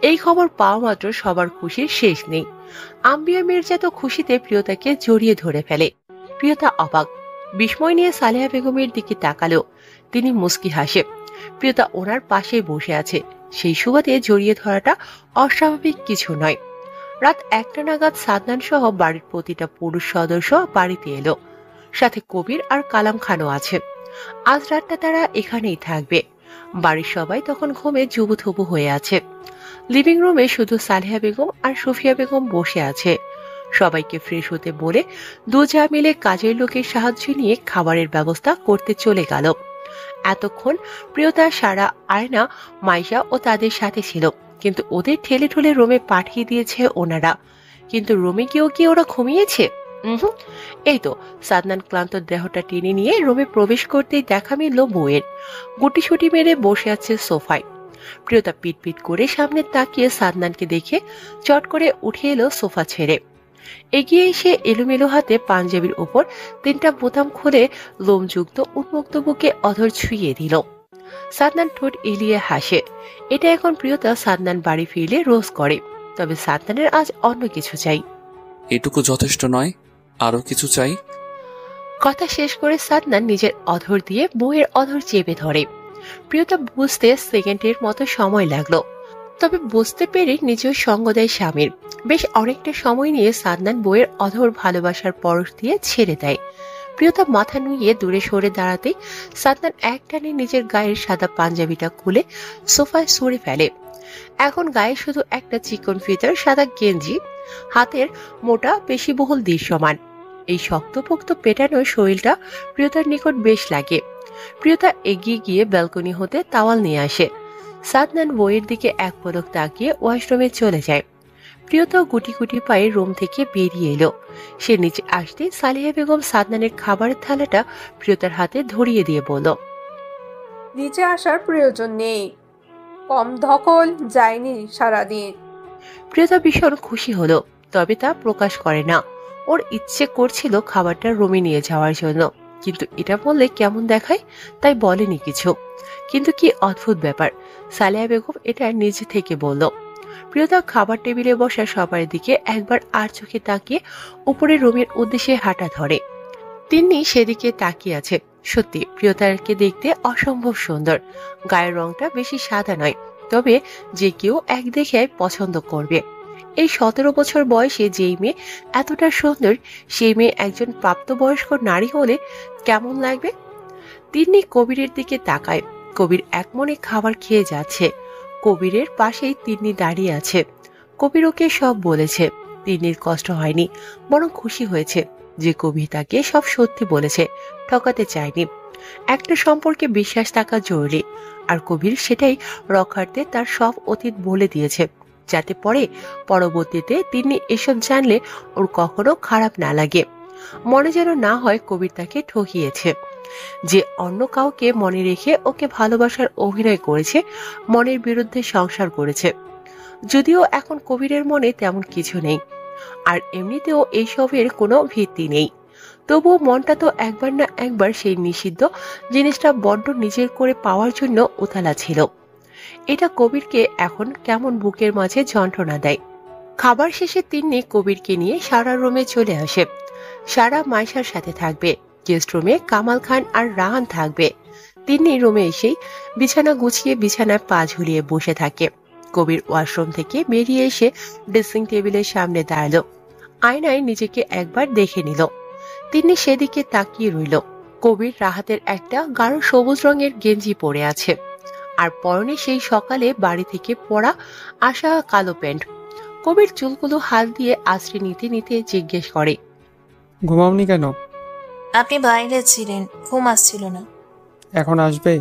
এই খবর পাওয়া মাত্র সবার খুশির শেষ নেই। আম্বিয়া মির্জা তো খুশিতে প্রিয়তাকে জড়িয়ে ধরে ফেলে। প্রিয়তা অবাক, বিস্ময় নিয়ে সালেহা বেগমের দিকে তাকালো। তিনি মুস্কি হাসে। প্রিয়তা ওনার পাশেই বসে আছে। সেই সুবাদে জড়িয়ে ধরাটা অস্বাভাবিক কিছু নয়। রাত 1টা নাগাদ সাদনান সহ বাড়ির প্রতিটা পুরুষ সদস্য বাড়িতে এলো। সাথে কবির আর কালাম খানও আছে। আজ রাতটা তারা এখানেই থাকবে। বাড়ির সবাই তখন ঘুমে জুবুথুবু হয়ে আছে। লিভিং রুমে শুধু সালেহা বেগম আর সুফিয়া বেগম বসে আছে। সবাইকে ফ্রেশ হতে বলে দুজা মিলে কাজের লোকের সাহায্য নিয়ে খাবারের ব্যবস্থা করতে চলে গেল। এতক্ষণ প্রিয়তা, সারা, আয়না, মাইশা ও তাদের সাথে ছিল, কিন্তু ওদের ঠেলে ঠেলে রুমে পাঠিয়ে দিয়েছে ওনারা। কিন্তু রুমে গিয়েও কি ওরা ঘুমিয়েছে? এই তো সাদনান ক্লান্ত দেহটা টেনে নিয়ে রুমে প্রবেশ করতেই দেখা মিলল বউয়ের। গুটিসুটি মেরে বসে আছে সোফায়। প্রিয়তা পিটপিট করে সামনে তাকিয়ে সাদনানকে দেখে চট করে উঠে এলো সোফা ছেড়ে। এগিয়ে এসে এলোমেলো হাতে পাঞ্জাবির উপর 3টা বোতাম খুলে লোমযুক্ত উন্মুক্ত বুকে অধর ছুঁয়ে দিল। সাদনান ঠোঁট এলিয়ে হাসে। এটা এখন প্রিয়তা সাদনান বাড়ি ফিরলে রোজ করে, তবে সাদনানের আজ অন্য কিছু চাই। এটুকু যথেষ্ট নয়, আরো কিছু চাই। কথা শেষ করে সাদনান নিজের অধর দিয়ে বউয়ের অধর চেপে ধরে। প্রিয়তা বুঝতে সেকেন্ডের মতো সময় লাগলো, তবে বুঝতে পেরে নিজেও সঙ্গ দেয় স্বামীর। বেশ অনেকটা সময় নিয়ে সাদনান বউয়ের অধর ভালোবাসার পরশ দিয়ে ছেড়ে দেয়। প্রিয়তা মাথা নুইয়ে দূরে সরে দাঁড়াতেই সাদনান একটানে নিজের গায়ের সাদা পাঞ্জাবিটা খুলে সোফায় সরে ফেলে। এখন গায়ে শুধু একটা চিকন ফিতার সাদা গেঞ্জি, হাতের মোটা পেশিবহুল দৃশ্যমান। এই শক্তপোক্ত পেটানো শরীরটা প্রিয়তার নিকট বেশ লাগে। প্রিয়তা এগিয়ে গিয়ে ব্যালকনি হতে তাওয়াল নিয়ে আসে। সাদনান বইয়ের দিকে এক পলক তাকিয়ে ওয়াশরুমে চলে যায়। প্রিয়তা গুটি গুটি পায়ে রুম থেকে বেরিয়ে এলো। সে নিচে আসতে সালেহা বেগম সাদনানের খাবারের থালাটা প্রিয়তার হাতে ধরিয়ে দিয়ে বলল, নিচে আসার প্রয়োজন নেই, কম ধকল যায়নি সারাদিন। প্রিয়তা ভীষণ খুশি হলো, তবে তা প্রকাশ করে না। ওর ইচ্ছে করছিল খাবারটা রুমে নিয়ে যাওয়ার জন্য, কিন্তু এটা বললে কেমন দেখায়, তাই বলেনি কিছু। কিন্তু কি অদ্ভুত ব্যাপার, সালেহা বেগম এটা নিজে থেকে বলল। প্রিয়তা খাবার টেবিলে বসা সবার দিকে একবার আর চোখে তাকিয়ে উপরে রুমের উদ্দেশ্যে হাঁটা ধরে। তিন্নি সেদিকে তাকিয়ে আছে। সত্যি প্রিয়তাকে দেখতে অসম্ভব সুন্দর। গায়ের রংটা বেশি সাদা নয়, তবে যে কেউ এক দেখে পছন্দ করবে। এই 17 বছর বয়সে যেই মেয়ে এতটা সুন্দর, সেই মেয়ে একজন প্রাপ্তবয়স্ক নারী হলে কেমন লাগবে? তিন্নি কবিরের দিকে তাকায়। কবির একমনে খাবার খেয়ে যাচ্ছে। কবিরের পাশেই তিন্নি দাঁড়িয়ে আছে। কবির ওকে সব বলেছে। তিন্নির কষ্ট হয়নি, বরং খুশি হয়েছে যে কবির তাকে সব সত্যি বলেছে, ঠকাতে চায়নি। একটা সম্পর্কে বিশ্বাস থাকা জরুরি, আর কবির সেটাই রক্ষার্থে তার সব অতীত বলে দিয়েছে, যাতে পরবর্তীতে তিনি এসব জানলে ওর কখনো খারাপ না লাগে। মনে যেন না হয় কবির তাকে ঠকিয়েছে, যে অন্য কাউকে মনে রেখে ওকে ভালোবাসার অভিনয় করেছে, মনের বিরুদ্ধে সংসার করেছে। যদিও এখন কবিরের মনে তেমন কিছু নেই, আর এমনিতেও এইসবের কোনো ভিত্তি নেই, তবুও মনটা তো একবার না একবার সেই নিষিদ্ধ জিনিসটা বড্ড নিজের করে পাওয়ার জন্য উথালা ছিল। এটা কবিরকে এখন কেমন বুকের মাঝে যন্ত্রণা দেয়। খাবার শেষে তিন্নি কবিরকে নিয়ে সারা রুমে চলে আসে। সারা মাইশার সাথে থাকবে, গেস্ট রুমে কামাল খান আর রাহান থাকবে। তিন্নি রুমে এসেই বিছানা গুছিয়ে বিছানায় পা ঝুলিয়ে বসে থাকে। কবির ওয়াশরুম থেকে বেরিয়ে এসে ড্রেসিং টেবিলের সামনে দাঁড়ালো। আয়নায় নিজেকে একবার দেখে নিল। তিন্নি সেদিকে তাকিয়ে রইল। কবির রাহাতের একটা গাঢ় সবুজ রঙের গেঞ্জি পরে আছে, আর পরনে সেই সকালে বাড়ি থেকে পরা আসা কালো প্যান্ট। কবির চুলগুলো হাত দিয়ে আশ্রে নিতে নিতে জিজ্ঞেস করে, ঘুমাওনি কেন? আপনি বাইরে ছিলেন, ঘুম আসছিল না। এখন আসবে?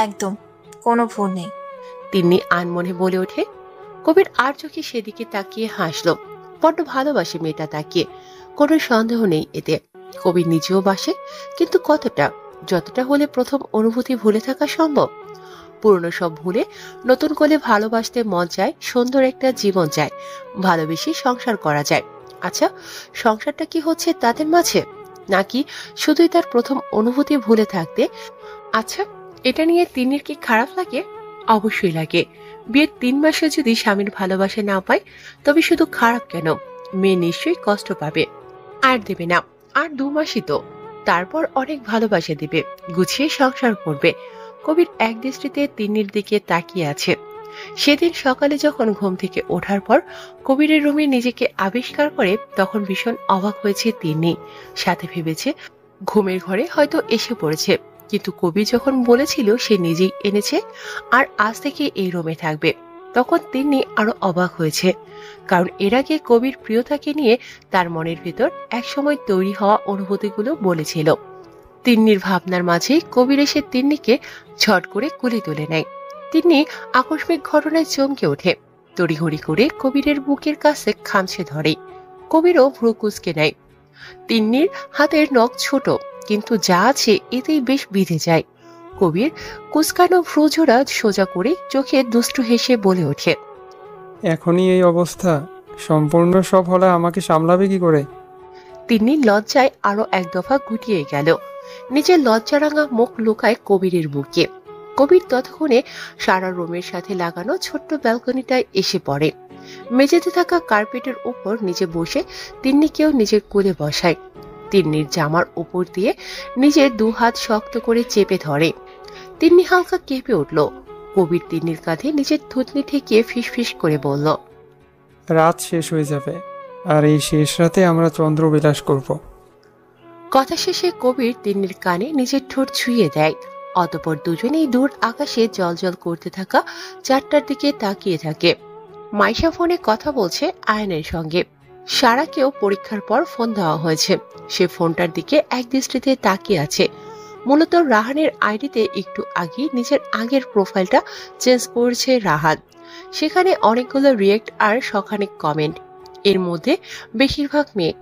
একদম, কোনো ভুল নেই। তিন্নি আনমনে বলে ওঠে। কবির আর চোখে সেদিকে তাকিয়ে হাসলো। বড্ড ভালোবাসে মেয়েটা তাকিয়ে, কোনো সন্দেহ নেই এতে। কবির নিজেও বাসে, কিন্তু কতটা? যতটা হলে প্রথম অনুভূতি ভুলে থাকা সম্ভব। পুরনো সব ভুলে নতুন করে ভালোবাসতে মন চায়, সুন্দর একটা জীবন চায়, ভালোবেসে সংসার করা যায়। আচ্ছা, সংসারটা কি হচ্ছে তাদের মাঝে, নাকি শুধুই তার প্রথম অনুভূতি ভুলে থাকতে? আচ্ছা, এটা নিয়ে তিন্নির কি খারাপ লাগে? অবশ্যই লাগে। বিয়ের 3 মাসে যদি স্বামীর ভালোবাসা না পায়, তবে শুধু খারাপ কেন, মেয়ে নিশ্চয়ই কষ্ট পাবে। আর দেবে না, আর 2 মাসই তো, তারপর অনেক ভালোবাসা দিবে, গুছিয়ে সংসার করবে। কবির এক দৃষ্টিতে তিন্নির দিকে তাকিয়ে আছে। সেদিন সকালে যখন ঘুম থেকে ওঠার পর কবিরের রুমে নিজেকে আবিষ্কার করে, তখন ভীষণ অবাক হয়েছে তিন্নি। সাথে ভেবেছে ঘুমের ঘরে হয়তো এসে পড়েছে, কিন্তু কবির যখন বলেছিল সে নিজেই এনেছে আর আজ থেকে এই রুমে থাকবে, তখন তিন্নি আরো অবাক হয়েছে। কারণ এর আগে কবির প্রিয়তাকে নিয়ে তার মনের ভেতর একসময় তৈরি হওয়া অনুভূতিগুলো বলেছিল। তিন্নির ভাবনার মাঝে কবির এসে তিন্নিকে ঝট করে কুলি তুলে নেয়। তিন্নি আকস্মিক ঘটনায় চমকে ওঠে, তড়িঘড়ি করে কবিরের বুকের কাছে খামছে ধরে। কবিরও ভ্রু কুঁচকে নেয়। তিন্নির হাতের নখ ছোট, কিন্তু যা আছে এতেই বেশ বিঁধে যায়। কবির কুচকানো ভ্রুজোড়া সোজা করে চোখে দুষ্টু হেসে বলে ওঠে, এখনই এই অবস্থা, সম্পূর্ণ সব হলে আমাকে সামলাবে কি করে? তিন্নি লজ্জায় আরো এক দফা গুটিয়ে গেল। নিজের লজ্জারাঙা মুখ লুকায় কবিরের বুকে। কবির ততক্ষণে সারা রুমের সাথে লাগানো ছোট্ট ব্যালকনিটায় এসে পড়ে। মেঝেতে থাকা কার্পেটের উপর নিচে বসে তিন্নিকেও নিজের কোলে বসায়। তিন্নির জামার উপর দিয়ে নিজের 2 হাত শক্ত করে চেপে ধরে। তিন্নি হালকা কেঁপে উঠল। কবির তিন্নির কাঁধে নিজের থুতনি ঠেকিয়ে ফিসফিস করে বলল, রাত শেষ হয়ে যাবে, আর এই শেষ রাতে আমরা চন্দ্রবিলাস করব। কথা শেষে কবির তিন্নির কানে নিজের ঠোঁট ছুঁয়ে দেয়। অতঃপর দুজনেই দূর আকাশে জলজল করতে থাকা চাঁদটার দিকে তাকিয়ে থাকে। মাইশা ফোনে কথা বলছে আয়নের সঙ্গে। সারাকেও পরীক্ষার পর ফোন দেওয়া হয়েছে। সে ফোনটার দিকে এক দৃষ্টিতে তাকিয়ে আছে। মূলত রাহানের আইডিতে একটু আগে নিজের আগের প্রোফাইলটা চেঞ্জ করেছে রাহান। সেখানে অনেকগুলো রিয়েক্ট আর শখানেক কমেন্ট, এর মধ্যে বেশিরভাগ মেয়ে।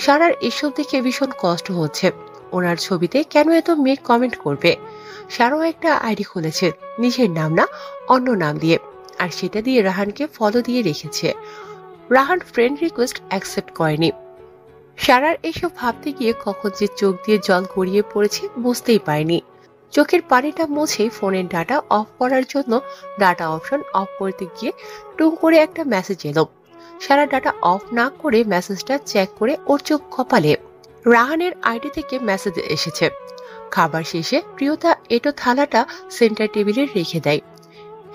সারার এসব দেখে ভীষণ কষ্ট হচ্ছে। ওনার ছবিতে কেন এত মেয়ে কমেন্ট করবে? সারাও একটা আইডি খুলেছে, নিজের নাম না অন্য নাম দিয়ে, আর সেটা দিয়ে রাহানকে ফলো দিয়ে রেখেছে। রাহান ফ্রেন্ড রিকোয়েস্ট অ্যাকসেপ্ট করেনি। সারার এসব ভাবতে গিয়ে কখন যে চোখ দিয়ে জল গড়িয়ে পড়েছে বুঝতেই পারেনি। চোখের পানিটা মুছে ফোনের ডাটা অফ করার জন্য ডাটা অপশন অফ করতে গিয়ে টুং করে একটা মেসেজ এলো। সারা ডাটা অফ না করে মেসেজটা চেক করে ওর চোখ কপালে। রাহানের আইডি থেকে মেসেজ এসেছে, খাবার শেষে প্রিয়তা এটো থালাটা সেন্টার টেবিলে রেখে দেয়।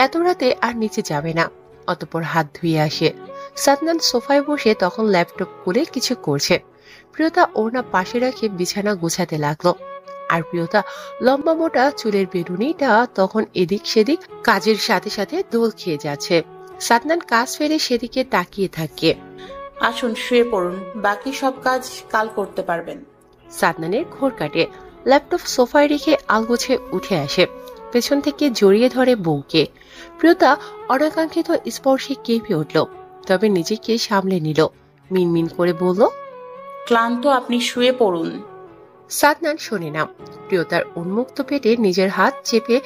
এত রাতে আর নিচে যাবে না। অতঃপর হাত ধুয়ে আসে। সাদনান সোফায় বসে তখন ল্যাপটপ খুলে কিছু করছে। প্রিয়তা ওড়না পাশে রাখে বিছানা গোছাতে লাগলো। আর প্রিয়তা লম্বা মোটা চুলের বেরুনিটা তখন এদিক সেদিক কাজের সাথে সাথে দোল খেয়ে যাচ্ছে। সাদনান কাজ ফেলে সেদিকে তাকিয়ে থাকে। আসুন শুয়ে পড়ুন, বাকি সব কাজ কাল করতে পারবেন। সাদনানের ঘোর কাটে। ল্যাপটপ সোফায় রেখে আলগোছে উঠে আসে। পেছন থেকে জড়িয়ে ধরে বউকে। প্রিয়তা অনাকাঙ্ক্ষিত স্পর্শে কেঁপে উঠল, তবে নিজেকে সামলে নিল। মিনমিন করে বলল, ক্লান্ত, আপনি শুয়ে পড়ুন। সাদনান শোনে না। প্রিয়তার উন্মুক্ত পেটে নিজের হাত চেপে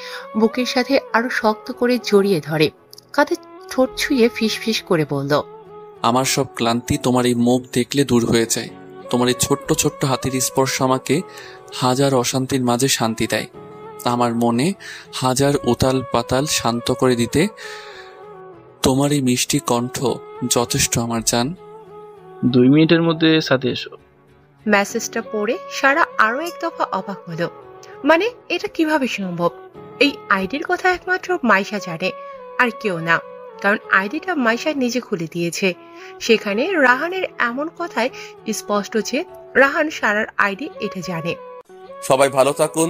বুকের সাথে আরো শক্ত করে জড়িয়ে ধরে। কাঁধে ঠোঁট ছুঁয়ে ফিসফিস করে বলল, আমার সব ক্লান্তি তোমার এই মুখ দেখলে দূর হয়ে যায়। তোমার এই ছোট্ট ছোট্ট হাতের স্পর্শ আমাকে হাজার অশান্তির মাঝে শান্তি দেয়। আমার মনে হাজার উতাল পাতাল শান্ত করে দিতে তোমার এই মিষ্টি কণ্ঠ যথেষ্ট আমার জান। 2 মিনিটের মধ্যে সাথে এসো। মেসেজটা পড়ে সারা আরো এক দফা অবাক হলো। মানে এটা কিভাবে সম্ভব? এই আইডির কথা একমাত্র মাইশা জানে, আর কেউ না। কারণ আইডিটা মাইশা নিজে খুলে দিয়েছে। সেখানে রাহানের এমন কথায় স্পষ্ট যে রাহান সারার আইডি এটা জানে। সবাই ভালো থাকুন।